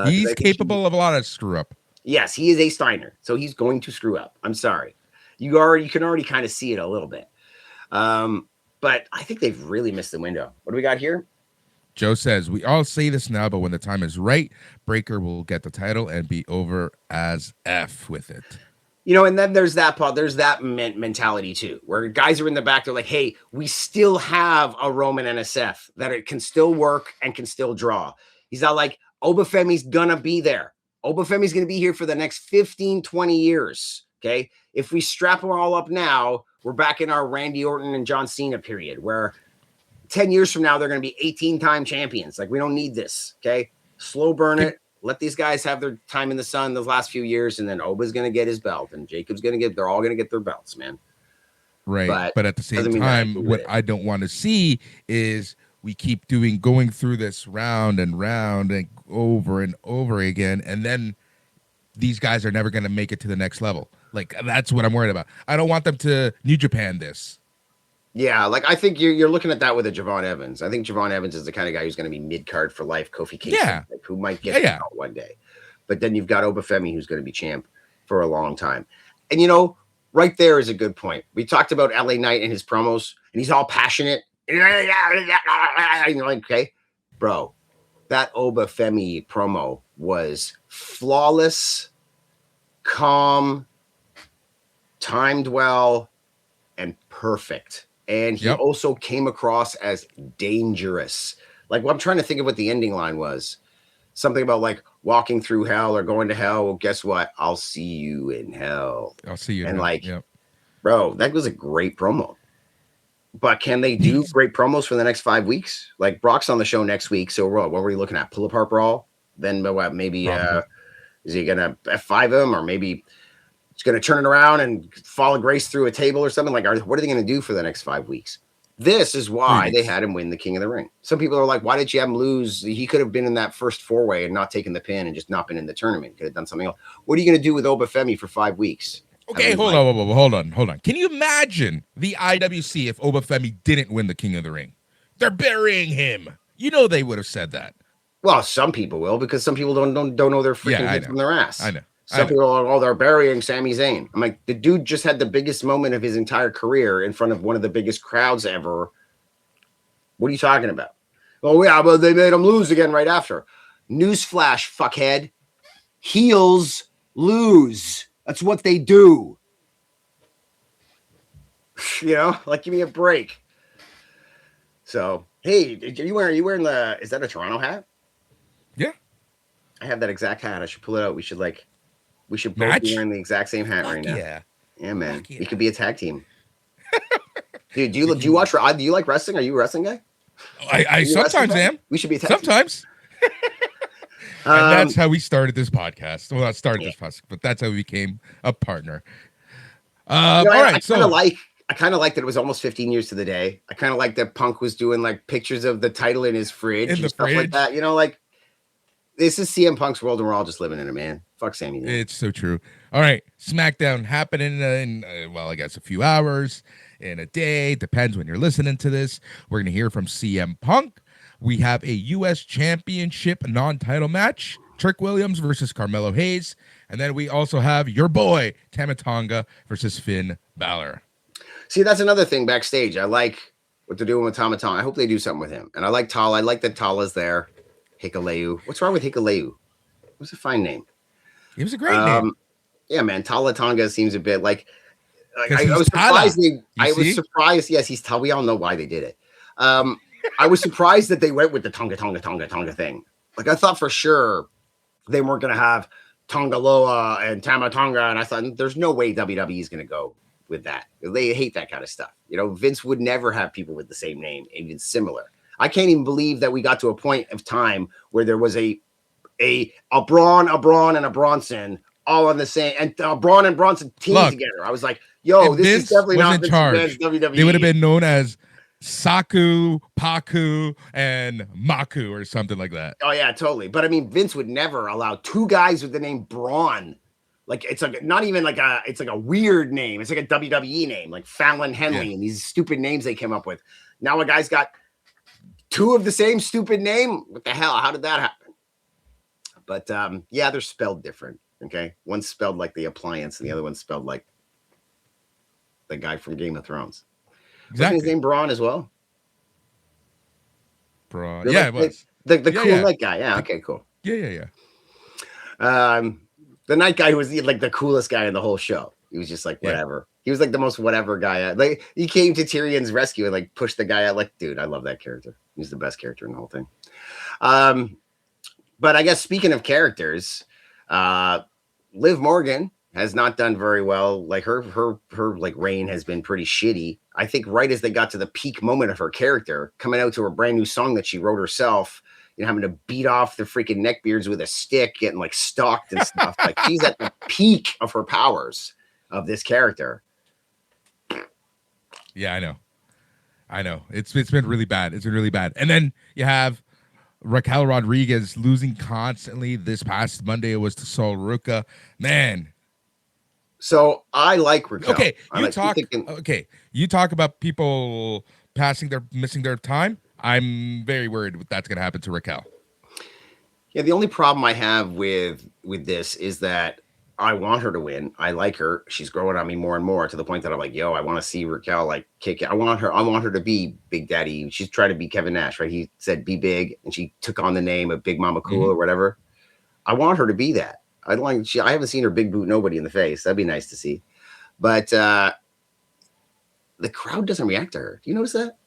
He's capable of a lot of screw up. Yes, he is a Steiner. So he's going to screw up. I'm sorry. You can already kind of see it a little bit. But I think they've really missed the window. What do we got here? Joe says, we all say this now, but when the time is right, Breaker will get the title and be over as F with it. You know, and then there's that mentality too, where guys are in the back. They're like, hey, we still have a Roman and a Seth that it can still work and can still draw. He's not like, Obafemi's going to be there. Obafemi's going to be here for the next 15, 20 years. Okay. If we strap them all up now, we're back in our Randy Orton and John Cena period where 10 years from now, they're going to be 18-time champions. Like, we don't need this. Okay. Slow burn it. Let these guys have their time in the sun those last few years, and then Oba's going to get his belt, and Jacob's going to get. They're all going to get their belts, man. Right, but at the same time, what I don't want to see is we keep going through this round and over again, and then these guys are never going to make it to the next level. Like, that's what I'm worried about. I don't want them to New Japan this. Yeah, like I think you're looking at that with a Javon Evans. I think Javon Evans is the kind of guy who's going to be mid-card for life. Kofi Kingston, who might get out one day. But then you've got Obafemi, who's going to be champ. for a long time. And, you know, right there is a good point. We talked about LA Knight and his promos, and he's all passionate. And you're like, okay, bro, that Obafemi promo was flawless, calm, timed well, and perfect. And he also came across as dangerous. Like, what I'm trying to think of what the ending line was. Something about like walking through hell or going to hell. Well, guess what? I'll see you in hell. I'll see you. And like, bro, that was a great promo. But can they do great promos for the next 5 weeks? Like, Brock's on the show next week. So what were we looking at? Pull apart brawl? Then what? Maybe is he gonna F5 him, or maybe he's gonna turn it around and fall a grace through a table or something? Like, what are they gonna do for the next 5 weeks? This is why they had him win the King of the Ring. Some people are like, why did you have him lose? He could have been in that first 4-way and not taken the pin and just not been in the tournament. Could have done something else. What are you going to do with Obafemi for 5 weeks? Okay, hold on. Can you imagine the IWC if Obafemi didn't win the King of the Ring? They're burying him. You know they would have said that. Well, some people will, because some people don't know their freaking hits from their ass. I know. Some people are, oh, they're burying Sami Zayn. I'm like, the dude just had the biggest moment of his entire career in front of one of the biggest crowds ever. What are you talking about? Oh, yeah, but they made him lose again right after. Newsflash, fuckhead. Heels lose. That's what they do. You know, like, give me a break. So, hey, are you wearing the, is that a Toronto hat? Yeah. I have that exact hat. I should pull it out. We should both be wearing the exact same hat right now. Yeah, man. We could be a tag team. Dude, do you watch? Do you like wrestling? Are you a wrestling guy? I sometimes am. We should be a tag sometimes. And that's how we started this podcast. Well, not started this podcast, but that's how we became a partner. All right. I kind of like that it was almost 15 years to the day. I kind of like that Punk was doing like pictures of the title in his fridge and stuff like that. You know, like, this is CM Punk's world, and we're all just living in it, man. Fuck Sami Zayn. It's so true. All right, SmackDown happening in I guess a few hours, in a day. Depends when you're listening to this. We're going to hear from CM Punk. We have a U.S. Championship non-title match. Trick Williams versus Carmelo Hayes. And then we also have your boy, Tama Tonga versus Finn Balor. See, that's another thing backstage. I like what they're doing with Tama Tonga. I hope they do something with him. And I like Tala. I like that Tala's there. Hikuleu. What's wrong with Hikuleu? It was a fine name. It was a great name. Yeah, man. Tala Tonga seems a bit like I was surprised. I was surprised. Yes, he's Tala. We all know why they did it. I was surprised that they went with the Tonga thing. Like, I thought for sure they weren't going to have Tonga Loa and Tama Tonga, and I thought there's no way WWE is going to go with that. They hate that kind of stuff. You know, Vince would never have people with the same name, even similar. I can't even believe that we got to a point of time where there was a Braun, and a Bronson all on the same, and Braun and Bronson teamed together. I was like, yo, this Vince is definitely not in charge. WWE. They would have been known as Saku, Paku, and Maku or something like that. Oh, yeah, totally. But I mean, Vince would never allow two guys with the name Braun. Like, it's like not even like it's like a weird name. It's like a WWE name, like Fallon Henley, and these stupid names they came up with. Now a guy's got two of the same stupid name. What the hell? How did that happen? But yeah, they're spelled different. Okay, one's spelled like the appliance, and the other one's spelled like the guy from Game of Thrones. Exactly. Wasn't his name Braun as well? Braun. Yeah, it was. The cool night guy. Yeah, okay, cool. Yeah. The night guy who was like the coolest guy in the whole show. He was just like, whatever. He was like the most whatever guy. Like, he came to Tyrion's rescue and like pushed the guy out. Like, dude, I love that character. He's the best character in the whole thing. But I guess speaking of characters, Liv Morgan has not done very well. Like, her like reign has been pretty shitty. I think right as they got to the peak moment of her character, coming out to her brand new song that she wrote herself, you know, having to beat off the freaking neckbeards with a stick, getting like stalked and stuff. Like, she's at the peak of her powers of this character. Yeah, I know. It's been really bad. It's been really bad. And then you have Raquel Rodriguez losing constantly. This past Monday it was to Sol Ruca. Man. So I like Raquel. Okay, you talk about people missing their time. I'm very worried that's going to happen to Raquel. Yeah, the only problem I have with this is that I want her to win. I like her. She's growing on me more and more to the point that I'm like, yo, I want to see Raquel like kick it. I want her to be Big Daddy. She's trying to be Kevin Nash, right? He said be big, and she took on the name of Big Mama Cool or whatever. I want her to be that. I haven't seen her big boot nobody in the face. That'd be nice to see. But the crowd doesn't react to her. Do you notice that?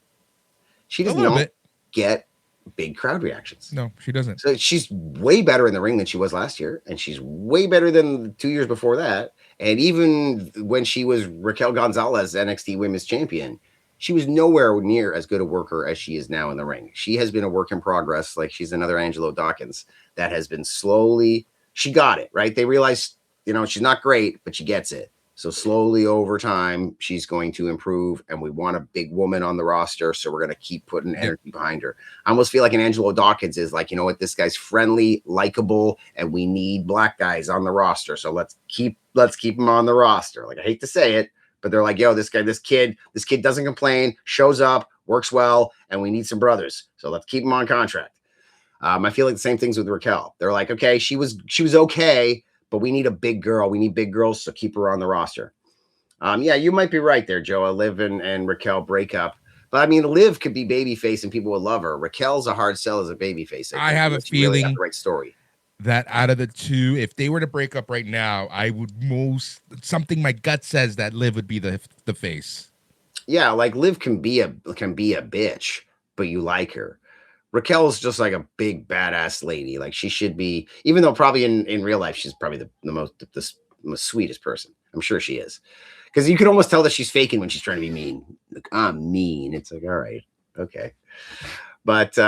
She does not get big crowd reactions. No, she doesn't. So she's way better in the ring than she was last year, and she's way better than 2 years before that. And even when she was Raquel Gonzalez, NXT Women's Champion, she was nowhere near as good a worker as she is now in the ring. She has been a work in progress. Like she's another Angelo Dawkins that has been slowly. She got it right. They realized, she's not great, but she gets it. So slowly over time, she's going to improve, and we want a big woman on the roster, so we're going to keep putting energy behind her. I almost feel like an Angelo Dawkins is like, you know what, this guy's friendly, likable, and we need black guys on the roster, so let's keep him on the roster. Like I hate to say it, but they're like, yo, this kid doesn't complain, shows up, works well, and we need some brothers, so let's keep him on contract. I feel like the same things with Raquel. They're like, okay, she was okay. But we need a big girl. We need big girls, so keep her on the roster. Yeah, you might be right there, Joe. Liv and Raquel break up. But I mean, Liv could be babyface and people would love her. Raquel's a hard sell as a babyface. I have a feeling really the right story. That out of the two, if they were to break up right now, I would something my gut says that Liv would be the face. Yeah, like Liv can be a bitch, but you like her. Raquel's just like a big badass lady. Like she should be, even though probably in real life she's probably the most sweetest person. I'm sure she is, because you can almost tell that she's faking when she's trying to be mean. Like, I'm mean. It's like, all right, okay, but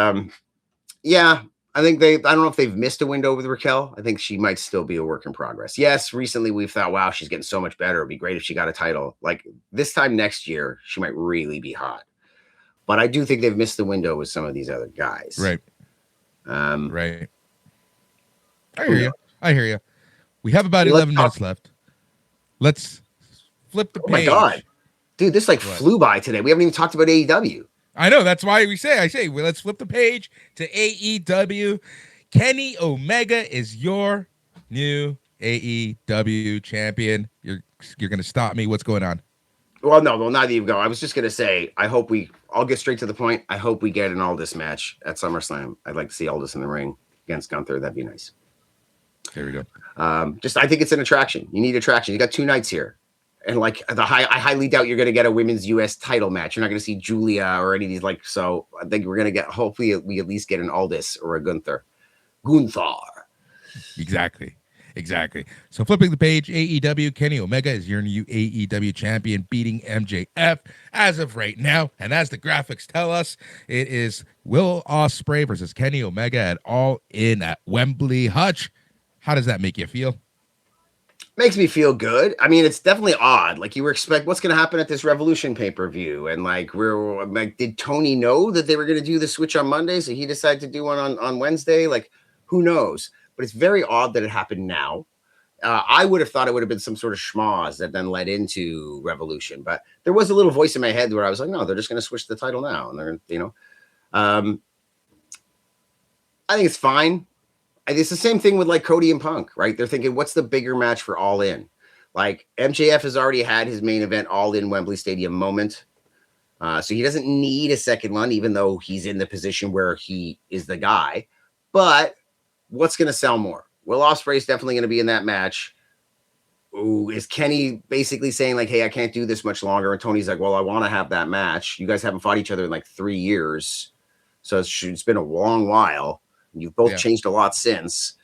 yeah, I think I don't know if they've missed a window with Raquel. I think she might still be a work in progress. Yes, recently we've thought, wow, she's getting so much better. It'd be great if she got a title. Like this time next year, she might really be hot. But I do think they've missed the window with some of these other guys. Right. Right. I hear you. We have about 11 minutes left. Let's flip the page. Oh my God. Dude, this flew by today. We haven't even talked about AEW. I know. That's why I say, well, let's flip the page to AEW. Kenny Omega is your new AEW champion. You're going to stop me. What's going on? Well, no, neither you go. I was just going to say, I'll get straight to the point. I hope we get an Aldis match at SummerSlam. I'd like to see Aldis in the ring against Gunther. That'd be nice. There we go. I think it's an attraction. You need attraction. You got 2 nights here. And I highly doubt you're going to get a women's U.S. title match. You're not going to see Julia or any of these, so I think we're going to hopefully we at least get an Aldis or a Gunther. Exactly. So flipping the page, AEW, Kenny Omega is your new AEW champion, beating MJF as of right now. And as the graphics tell us, it is Will Ospreay versus Kenny Omega at All In at Wembley. Hutch, how does that make you feel? Makes me feel good. I mean, it's definitely odd. Like you were expect what's going to happen at this Revolution pay-per-view. And did Tony know that they were going to do the switch on Monday? So he decided to do one on Wednesday. Like, who knows? But it's very odd that it happened now. I would have thought it would have been some sort of schmoz that then led into Revolution. But there was a little voice in my head where I was like, no, they're just going to switch the title now. And they're, I think it's fine. It's the same thing with Cody and Punk, right? They're thinking, what's the bigger match for All In? Like MJF has already had his main event All In Wembley Stadium moment. So he doesn't need a second one, even though he's in the position where he is the guy. But what's going to sell more? Will Ospreay is definitely going to be in that match. Ooh, is Kenny basically saying hey, I can't do this much longer? And Tony's like, well, I want to have that match. You guys haven't fought each other in 3 years. So it's been a long while. You've both changed a lot since.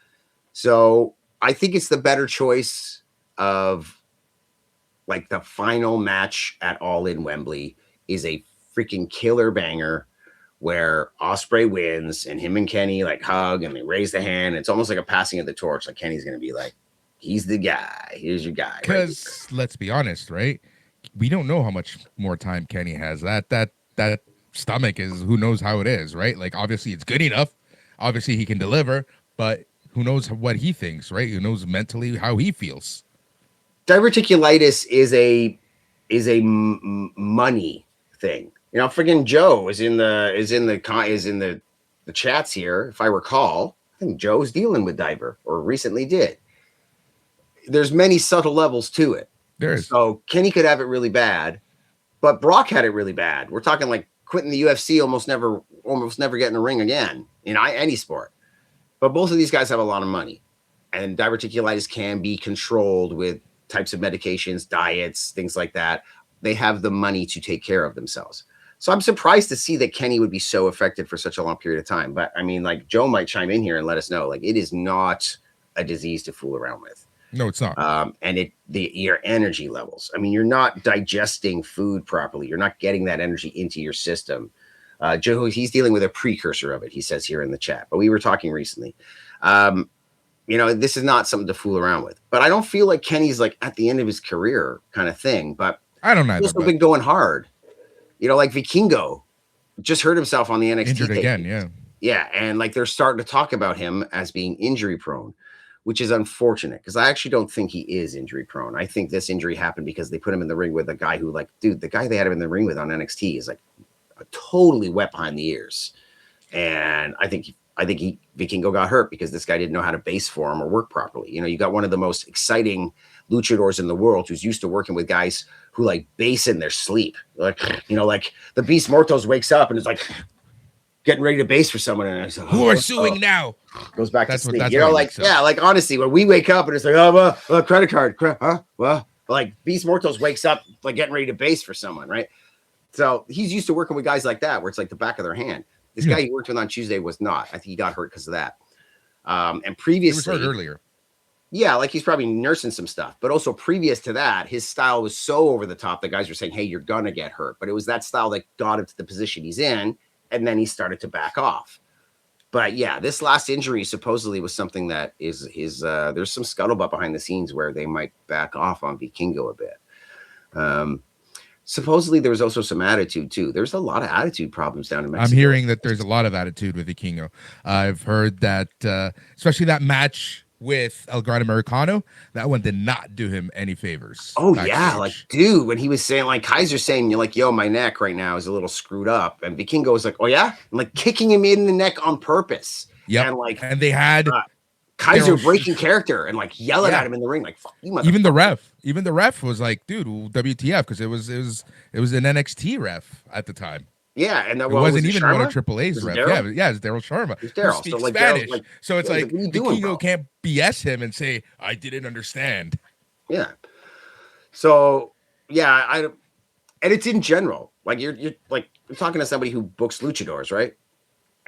So I think it's the better choice of the final match at All In Wembley is a freaking killer banger where Ospreay wins and him and Kenny hug and they raise the hand. It's almost like a passing of the torch. Kenny's going to be he's the guy. Here's your guy. Because let's be honest, right? We don't know how much more time Kenny has. That stomach is, who knows how it is, right? Obviously it's good enough. Obviously he can deliver, but who knows what he thinks, right? Who knows mentally how he feels. Diverticulitis is a money thing. Friggin' Joe is in the chats here. If I recall, I think Joe's dealing with Diver or recently did. there's many subtle levels to it. There is. So Kenny could have it really bad, but Brock had it really bad. We're talking like quitting the UFC, almost never get in the ring again in any sport. But both of these guys have a lot of money, and diverticulitis can be controlled with types of medications, diets, things like that. They have the money to take care of themselves. So I'm surprised to see that Kenny would be so affected for such a long period of time. But I mean, like, Joe might chime in here and let us know, like, it is not a disease to fool around with. No, it's not. And your energy levels. I mean, you're not digesting food properly. You're not getting that energy into your system. Joe, he's dealing with a precursor of it, he says here in the chat. But we were talking recently. This is not something to fool around with. But I don't feel like Kenny's like at the end of his career kind of thing. But I don't know. He's also been going hard. Like Vikingo just hurt himself on the NXT. Injured again, yeah. Yeah, and like they're starting to talk about him as being injury prone, which is unfortunate because I actually don't think he is injury prone. I think this injury happened because they put him in the ring with a guy who, like, dude, the guy they had him in the ring with on NXT is like totally wet behind the ears. And I think Vikingo got hurt because this guy didn't know how to base for him or work properly. You got one of the most exciting luchadors in the world who's used to working with guys who like base in their sleep. Like the Beast Mortos wakes up and is like getting ready to base for someone. And it's like, who are suing now? Goes back to sleep. Like honestly, when we wake up and it's like, credit card, like Beast Mortos wakes up like getting ready to base for someone, right? So he's used to working with guys like that, where it's like the back of their hand. This guy he worked with on Tuesday was not. I think he got hurt because of that. And previously, he was hurt earlier. Yeah, like he's probably nursing some stuff. But also previous to that, his style was so over the top that guys were saying, hey, you're going to get hurt. But it was that style that got him to the position he's in. And then he started to back off. But yeah, this last injury supposedly was something that is there's some scuttlebutt behind the scenes where they might back off on Vikingo a bit. Supposedly there was also some attitude too. There's a lot of attitude problems down in Mexico. I'm hearing that there's a lot of attitude with Vikingo. I've heard that, especially that match with El Gran Americano, that one did not do him any favors. Oh yeah, like dude, when he was saying, like Kaiser saying, you're like, yo, my neck right now is a little screwed up, and Vikingo was like, oh yeah, and like kicking him in the neck on purpose. Yeah, and they had Kaiser breaking character and like yelling at him in the ring, like fuck you. Even the ref was like, dude, WTF? Because it was an NXT ref at the time. Yeah, and it wasn't even one of Triple A's ref. Yeah, it's Daryl Sharma. It's Daryl. Speaks Spanish. So it's like Vikingo can't BS him and say, I didn't understand. Yeah. So yeah, and it's in general. Like you're talking to somebody who books luchadors, right?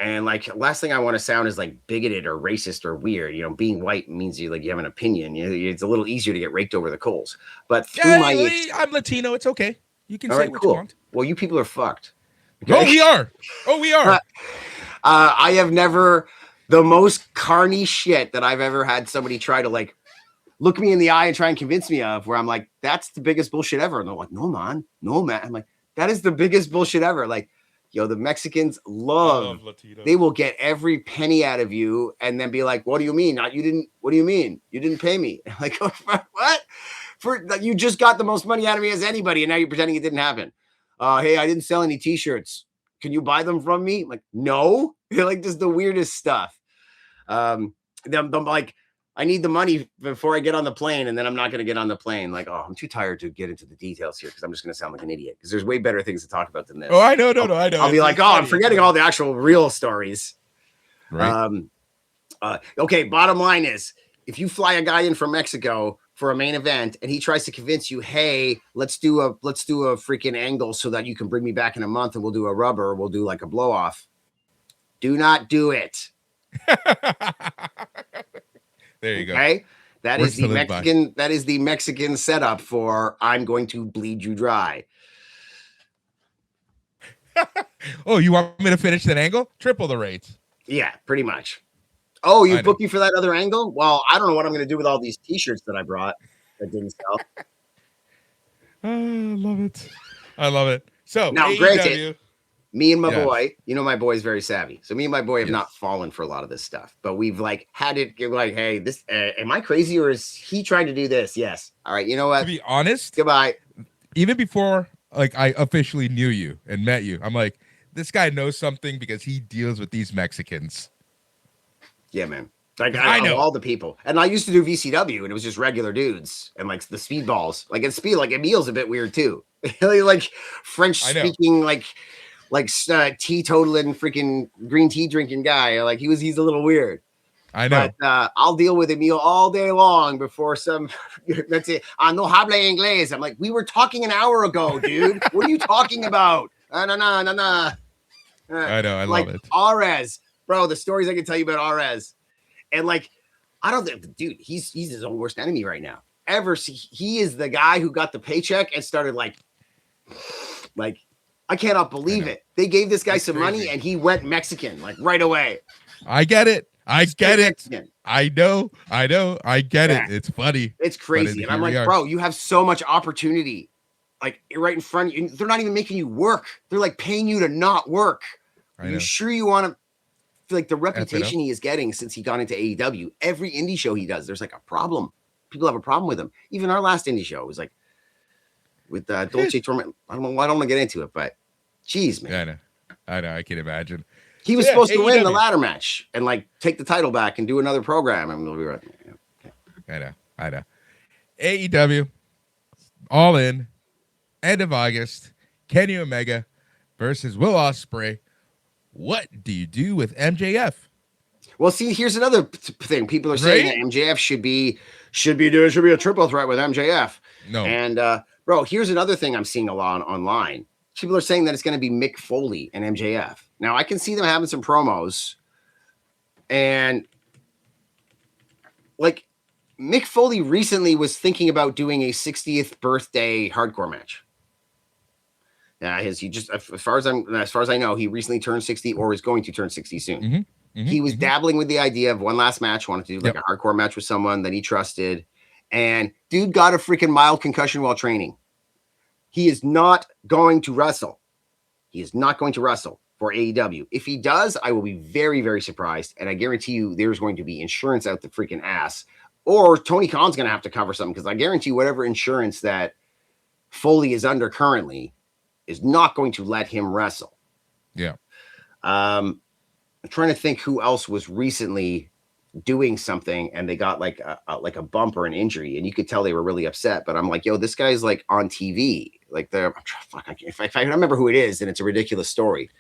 And like last thing I want to sound is like bigoted or racist or weird. Being white means you have an opinion. It's a little easier to get raked over the coals. But I'm Latino. It's okay. You can say what you want. Well, you people are fucked. Okay? Oh, we are. I have never, the most carny shit that I've ever had somebody try to like look me in the eye and try and convince me of, where I'm like, that's the biggest bullshit ever. And they're like, no, man. I'm like, that is the biggest bullshit ever. Like, yo, the Mexicans love Latino. They will get every penny out of you and then be like, what do you mean? What do you mean? You didn't pay me. I'm like, what? You just got the most money out of me as anybody, and now you're pretending it didn't happen. Hey, I didn't sell any t-shirts. Can you buy them from me? I'm like, no. They're like just the weirdest stuff. I'm like, I need the money before I get on the plane, and then I'm not going to get on the plane. Like, oh, I'm too tired to get into the details here because I'm just going to sound like an idiot because there's way better things to talk about than this. Oh, I know. I know. I'll be like, I'm forgetting all the actual real stories. Right. Okay, bottom line is, if you fly a guy in from Mexico for a main event and he tries to convince you, hey, let's do a freaking angle so that you can bring me back in a month and we'll do a rubber, we'll do like a blow off. Do not do it. There you go. Okay. That is the Mexican setup for I'm going to bleed you dry. Oh, you want me to finish that angle? Triple the rates. Yeah, pretty much. Oh, you booked me for that other angle? Well, I don't know what I'm going to do with all these t-shirts that I brought that didn't sell. I love it. So now, AEW, granted, me and my boy, my boy is very savvy. So me and my boy have not fallen for a lot of this stuff, but we've like had it like, hey, this, am I crazy or is he trying to do this? Yes. All right. You know what? To be honest, goodbye. Even before like I officially knew you and met you, I'm like, this guy knows something because he deals with these Mexicans. Yeah, man. Like I know all the people, and I used to do VCW, and it was just regular dudes and like the speedballs. Like at speed, like Emil's a bit weird too. Like French speaking, like teetotaling, freaking green tea drinking guy. Like he's a little weird. I know. But I'll deal with Emil all day long before some. That's it. No habla inglés. I'm like, we were talking an hour ago, dude. What are you talking about? No. I know. I like, love it. Arez, bro. The stories I can tell you about Arez. And like, I don't think, dude, he's his own worst enemy right now. He is the guy who got the paycheck and started like, I cannot believe it. They gave this guy some money and he went Mexican like right away. I get it. I get it. I know. I get it. It's funny. It's crazy. And I'm like, bro, you have so much opportunity, like right in front of you. They're not even making you work. They're like paying you to not work. Are you sure you want to? Like the reputation he is getting since he got into AEW, every indie show he does, there's like a problem. People have a problem with him. Even our last indie show was like with Dolce Torment. I don't want to get into it, but geez, man. I know. I can imagine. He was supposed to win the ladder match and like take the title back and do another program. And we'll be right there. Okay. I know. AEW, All In, end of August. Kenny Omega versus Will Ospreay. What do you do with MJF? Well, see, here's another thing. People are saying that MJF should be a triple threat with MJF. No. And bro, here's another thing I'm seeing a lot online. People are saying that it's going to be Mick Foley and MJF. Now, I can see them having some promos. And like Mick Foley recently was thinking about doing a 60th birthday hardcore match. Yeah, as far as I know, he recently turned 60 or is going to turn 60 soon. He was dabbling with the idea of one last match, wanted to do like a hardcore match with someone that he trusted, and dude got a freaking mild concussion while training. He is not going to wrestle. He is not going to wrestle for AEW. If he does, I will be very, very surprised, and I guarantee you there's going to be insurance out the freaking ass, or Tony Khan's going to have to cover something, because I guarantee whatever insurance that Foley is under currently is not going to let him wrestle. Yeah. I'm trying to think who else was recently doing something and they got like a bump or an injury, and you could tell they were really upset. But I'm like, yo, this guy's like on TV. Like if I remember who it is, then it's a ridiculous story.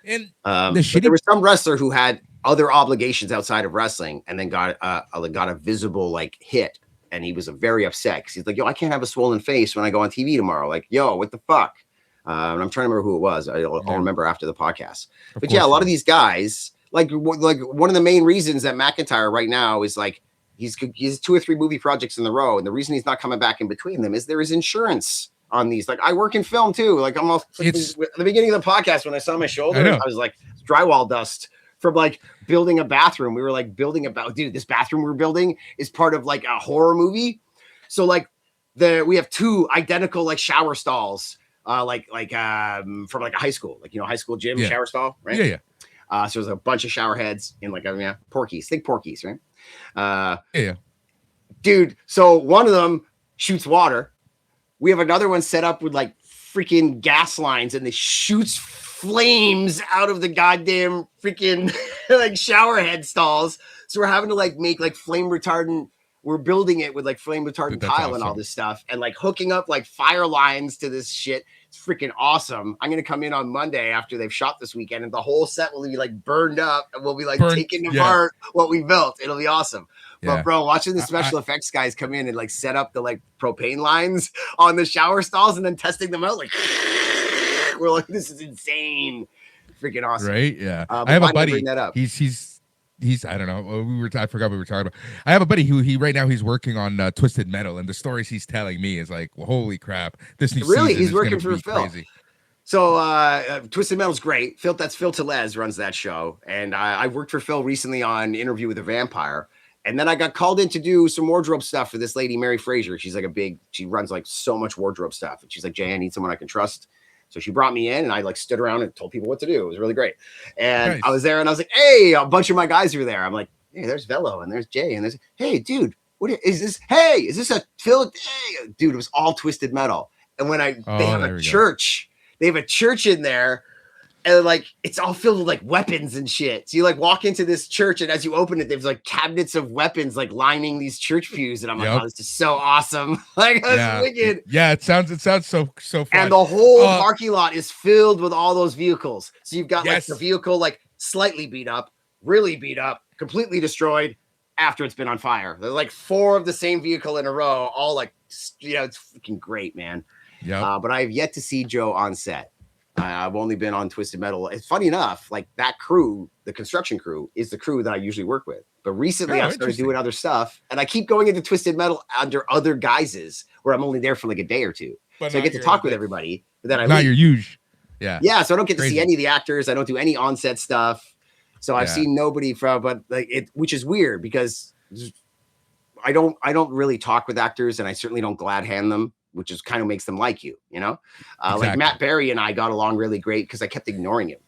And there was some wrestler who had other obligations outside of wrestling and then got a visible like hit, and he was very upset because he's like, yo, I can't have a swollen face when I go on TV tomorrow. Like, yo, what the fuck? And I'm trying to remember who it was. I'll remember after the podcast. But yeah, a lot of these guys, like one of the main reasons that McIntyre right now is like he's 2 or 3 movie projects in the row, and the reason he's not coming back in between them is there is insurance on these. Like I work in film too. Like at the beginning of the podcast when I saw my shoulder, I was like drywall dust from like building a bathroom. We were like building dude, this bathroom we're building is part of like a horror movie. So like we have 2 identical like shower stalls. From like a high school, like, high school gym shower stall, right? Yeah. So there's a bunch of shower heads in like, Porkies, think Porkies, right? Dude. So one of them shoots water. We have another one set up with like freaking gas lines, and they shoots flames out of the goddamn freaking like shower head stalls. So we're having to like make like flame retardant. We're building it with like flame retardant tile and all this stuff, and like hooking up like fire lines to this shit. It's freaking awesome. I'm going to come in on Monday after they've shot this weekend, and the whole set will be like burned up, and we'll be like taking apart what we built. It'll be awesome. But bro, watching the special effects guys come in and like set up the like propane lines on the shower stalls and then testing them out, like we're like, this is insane. Freaking awesome. Right. Yeah. I have a buddy. Bring that up. He's I don't know. I forgot what we were talking about. I have a buddy who right now he's working on Twisted Metal, and the stories he's telling me is like, well, holy crap, this new season he's is working for Phil. Crazy. So Twisted Metal's great. That's Phil Tellez runs that show, and I worked for Phil recently on Interview with a Vampire, and then I got called in to do some wardrobe stuff for this lady Mary Fraser. She's like she runs like so much wardrobe stuff, and she's like, Jay, I need someone I can trust. So she brought me in, and I like stood around and told people what to do. It was really great. And I was there, and I was like, hey, a bunch of my guys were there. I'm like, hey, there's Velo, and there's Jay, and there's, hey, dude, what is this? Hey, is this a Phil? Hey, dude, it was all Twisted Metal. And when they have a church in there, And like it's all filled with like weapons and shit. So you like walk into this church, and as you open it, there's like cabinets of weapons like lining these church pews, and I'm like, oh, this is so awesome! Like that's wicked. Yeah, it sounds so fun. And the whole parking lot is filled with all those vehicles. So you've got like the vehicle like slightly beat up, really beat up, completely destroyed after it's been on fire. There's like 4 of the same vehicle in a row, all like it's freaking great, man. Yeah. But I have yet to see Joe on set. I've only been on Twisted Metal. It's funny enough, like that crew, the construction crew, is the crew that I usually work with. But recently I've started doing other stuff, and I keep going into Twisted Metal under other guises where I'm only there for like a day or two. So I get to talk with everybody. But then not your usual. Yeah. Yeah. So I don't get to see any of the actors. I don't do any on-set stuff. So I've seen nobody but like it, which is weird because I don't really talk with actors, and I certainly don't glad hand them, which is kind of makes them like you, Exactly. Like Matt Berry and I got along really great because I kept ignoring him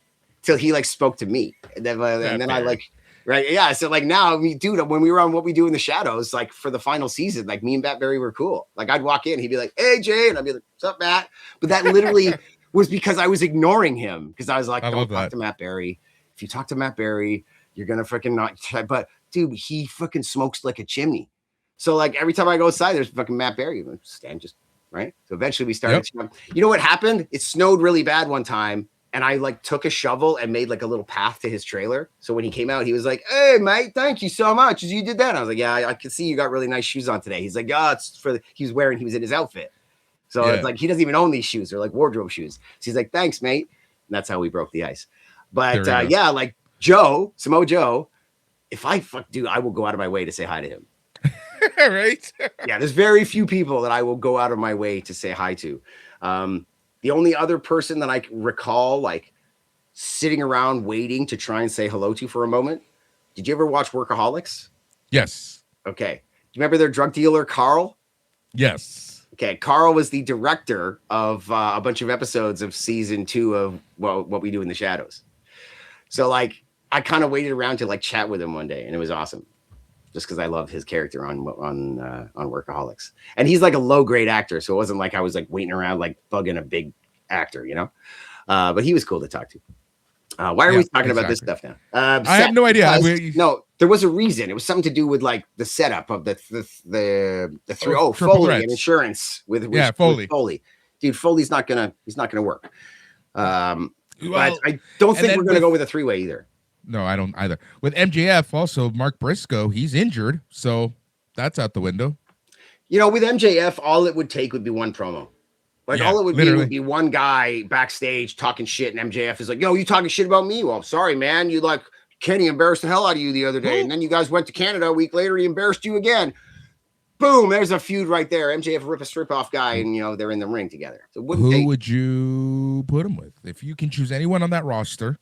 till he like spoke to me. And then I like, right. Yeah. So like now, dude, when we were on What We Do in the Shadows, like for the final season, like me and Matt Berry were cool. Like I'd walk in, he'd be like, hey Jay. And I'd be like, what's up, Matt? But that literally was because I was ignoring him. Because I was like, don't talk to Matt Berry. If you talk to Matt Berry, you're going to freaking not. But dude, he fucking smokes like a chimney. So like every time I go outside, there's fucking Matt Berry. Stand just right. So eventually we started. You know what happened? It snowed really bad one time, and I like took a shovel and made like a little path to his trailer. So when he came out, he was like, "Hey, mate, thank you so much. You did that." And I was like, "Yeah, I can see you got really nice shoes on today." He's like, "Oh, it's for." He was in his outfit, so it's like he doesn't even own these shoes. They're like wardrobe shoes. So he's like, "Thanks, mate." And that's how we broke the ice. But like Samoa Joe, if I I will go out of my way to say hi to him. Right. Yeah, there's very few people that I will go out of my way to say hi to. The only other person that I can recall like sitting around waiting to try and say hello to for a moment. Did you ever watch Workaholics? Yes. Okay. Do you remember their drug dealer, Carl? Yes. Okay. Carl was the director of a bunch of episodes of season 2 of What We Do in the Shadows. So like I kind of waited around to like chat with him one day, and it was awesome. Just because I love his character on Workaholics, and he's like a low grade actor, so it wasn't like I was like waiting around like bugging a big actor, But he was cool to talk to. Why are we talking about this stuff now? I have no idea. No, there was a reason. It was something to do with like the setup of the Foley and insurance with Foley. Foley, dude, Foley's not gonna work. But I don't think we're gonna go with a 3-way either. No, I don't either. With MJF, also Mark Briscoe, he's injured, so that's out the window. With MJF, all it would take would be one promo. Like all it would be one guy backstage talking shit, and MJF is like, "Yo, you talking shit about me? Well, sorry, man. You like Kenny embarrassed the hell out of you the other day, and then you guys went to Canada a week later. He embarrassed you again. Boom! There's a feud right there. MJF rip a strip off guy, and they're in the ring together. So who would you put him with if you can choose anyone on that roster?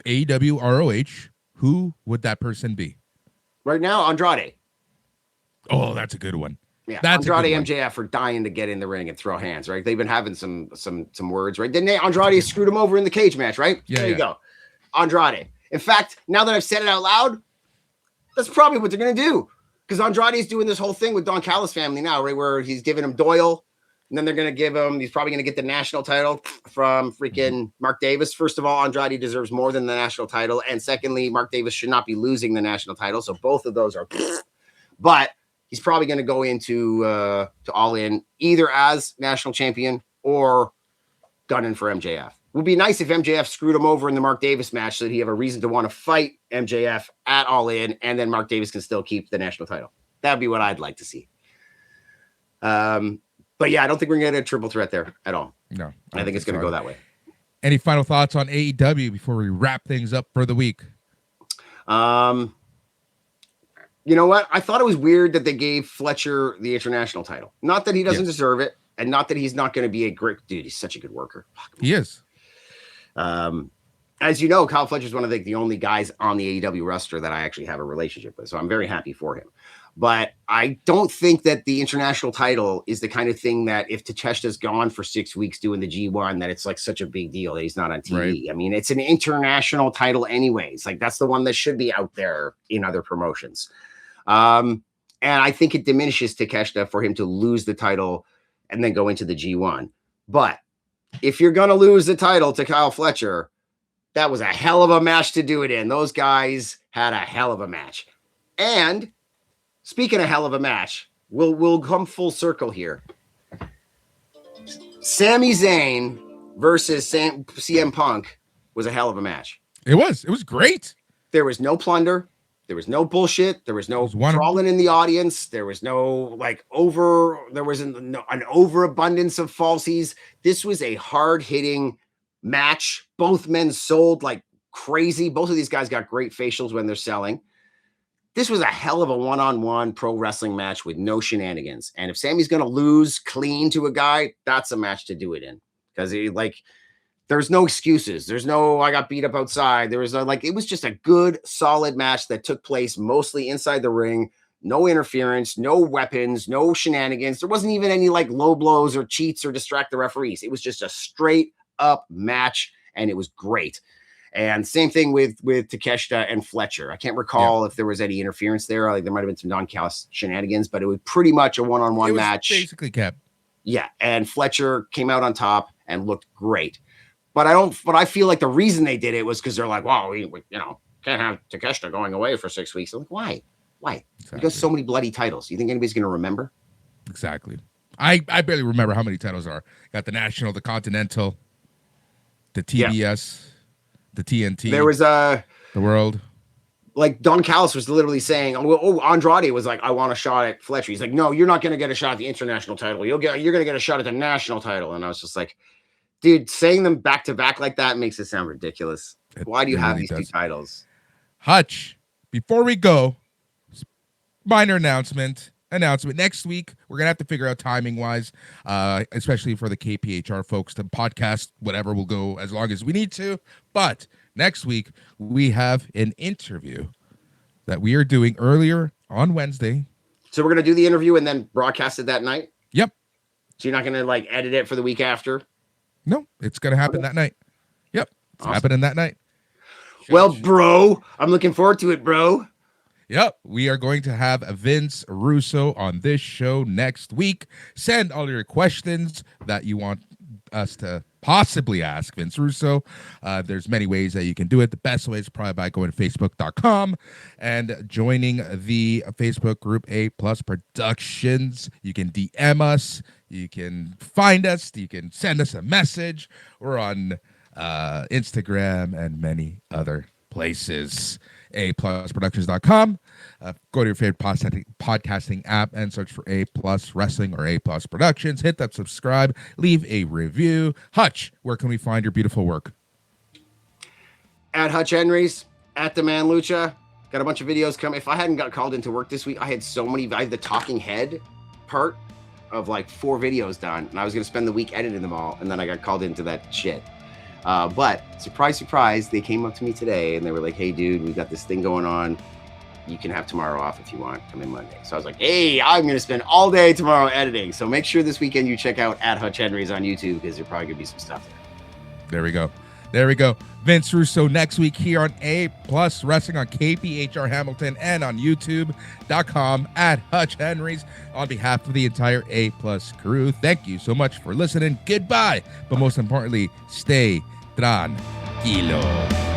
AEW, ROH, who would that person be? Right now, Andrade. Oh, that's a good one. Yeah, Andrade, MJF are dying to get in the ring and throw hands, right? They've been having some words, right? Didn't they? Andrade screwed him over in the cage match, right? Yeah, there you go. Andrade. In fact, now that I've said it out loud, that's probably what they're going to do. Because Andrade's doing this whole thing with Don Callis' family now, right? Where he's giving him Doyle. And then they're going to give him, he's probably going to get the national title from freaking Mark Davis. First of all, Andrade deserves more than the national title. And secondly, Mark Davis should not be losing the national title. So both of those are, but he's probably going to go into to All In either as national champion or gunning for MJF. It would be nice if MJF screwed him over in the Mark Davis match so that he have a reason to want to fight MJF at All In, and then Mark Davis can still keep the national title. That'd be what I'd like to see. But yeah, I don't think we're going to get a triple threat there at all. No. I think it's going to go that way. Any final thoughts on AEW before we wrap things up for the week? You know what? I thought it was weird that they gave Fletcher the international title. Not that he doesn't deserve it, and not that he's not going to be a great dude. He's such a good worker. He is. As you know, Kyle Fletcher is one of the only guys on the AEW roster that I actually have a relationship with. So I'm very happy for him. But I don't think that the international title is the kind of thing that if Takeshita's gone for 6 weeks doing the G1, that it's like such a big deal that he's not on TV. Right. I mean, it's an international title anyways. Like that's the one that should be out there in other promotions. And I think it diminishes Takeshita for him to lose the title and then go into the G1. But if you're going to lose the title to Kyle Fletcher, that was a hell of a match to do it in. Those guys had a hell of a match. And speaking of hell of a match, we'll come full circle here. Sami Zayn versus CM Punk was a hell of a match. It was great. There was no plunder. There was no bullshit. There was no trawling in the audience. There was no there was an overabundance of falsies. This was a hard-hitting match. Both men sold like crazy. Both of these guys got great facials when they're selling. This was a hell of a one-on-one pro wrestling match with no shenanigans. And if Sammy's going to lose clean to a guy, that's a match to do it in. Because there's no excuses. There's no, I got beat up outside. There was no, it was just a good, solid match that took place mostly inside the ring. No interference, no weapons, no shenanigans. There wasn't even any low blows or cheats or distract the referees. It was just a straight up match, and it was great. And same thing with Takeshita and Fletcher. I can't recall if there was any interference there. There might have been some non-callous shenanigans, but it was pretty much a one-on-one match. Basically kept. Yeah, and Fletcher came out on top and looked great. But I feel like the reason they did it was because they're like, wow, we can't have Takeshita going away for 6 weeks. I'm like, why? Exactly. Because so many bloody titles. You think anybody's going to remember? Exactly. I barely remember how many titles are. Got the National, the Continental, the TBS, the TNT. There was the World. Don Callis was literally saying, Andrade was like, I want a shot at Fletcher. He's like, no, you're not going to get a shot at the international title. You're going to get a shot at the national title. And I was just like, dude, saying them back to back like that makes it sound ridiculous. Why do you have these two titles? Hutch, before we go, minor announcement. Next week, we're going to have to figure out timing wise, especially for the KPHR folks. The podcast, whatever, will go as long as we need to. But next week, we have an interview that we are doing earlier on Wednesday. So we're going to do the interview and then broadcast it that night? Yep. So you're not going to edit it for the week after? No, it's going to happen that night. Yep. It's happening that night. Well, bro, I'm looking forward to it, bro. Yep, we are going to have Vince Russo on this show next week. Send all your questions that you want us to possibly ask Vince Russo. There's many ways that you can do it. The best way is probably by going to facebook.com and joining the Facebook group A Plus Productions. You can DM us. You can find us. You can send us a message. We're on Instagram and many other places. aplusproductions.com. Go to your favorite podcasting app and search for A Plus Wrestling or A Plus Productions. Hit that subscribe. Leave a review. Hutch, where can we find your beautiful work? At Hutch Henry's, at The Man Lucha. Got a bunch of videos coming. If I hadn't got called into work this week, I had the talking head part of 4 videos done, and I was going to spend the week editing them all, and then I got called into that shit. But surprise, surprise, they came up to me today and they were like, hey, dude, we got this thing going on. You can have tomorrow off if you want. Come in Monday. So I was like, hey, I'm going to spend all day tomorrow editing. So make sure this weekend you check out at Hutch Henry's on YouTube because there's probably going to be some stuff there. There we go. Vince Russo next week here on A Plus Wrestling on KPHR Hamilton and on YouTube.com at Hutch Henry's. On behalf of the entire A Plus crew, thank you so much for listening. Goodbye. But most importantly, stay tranquilo.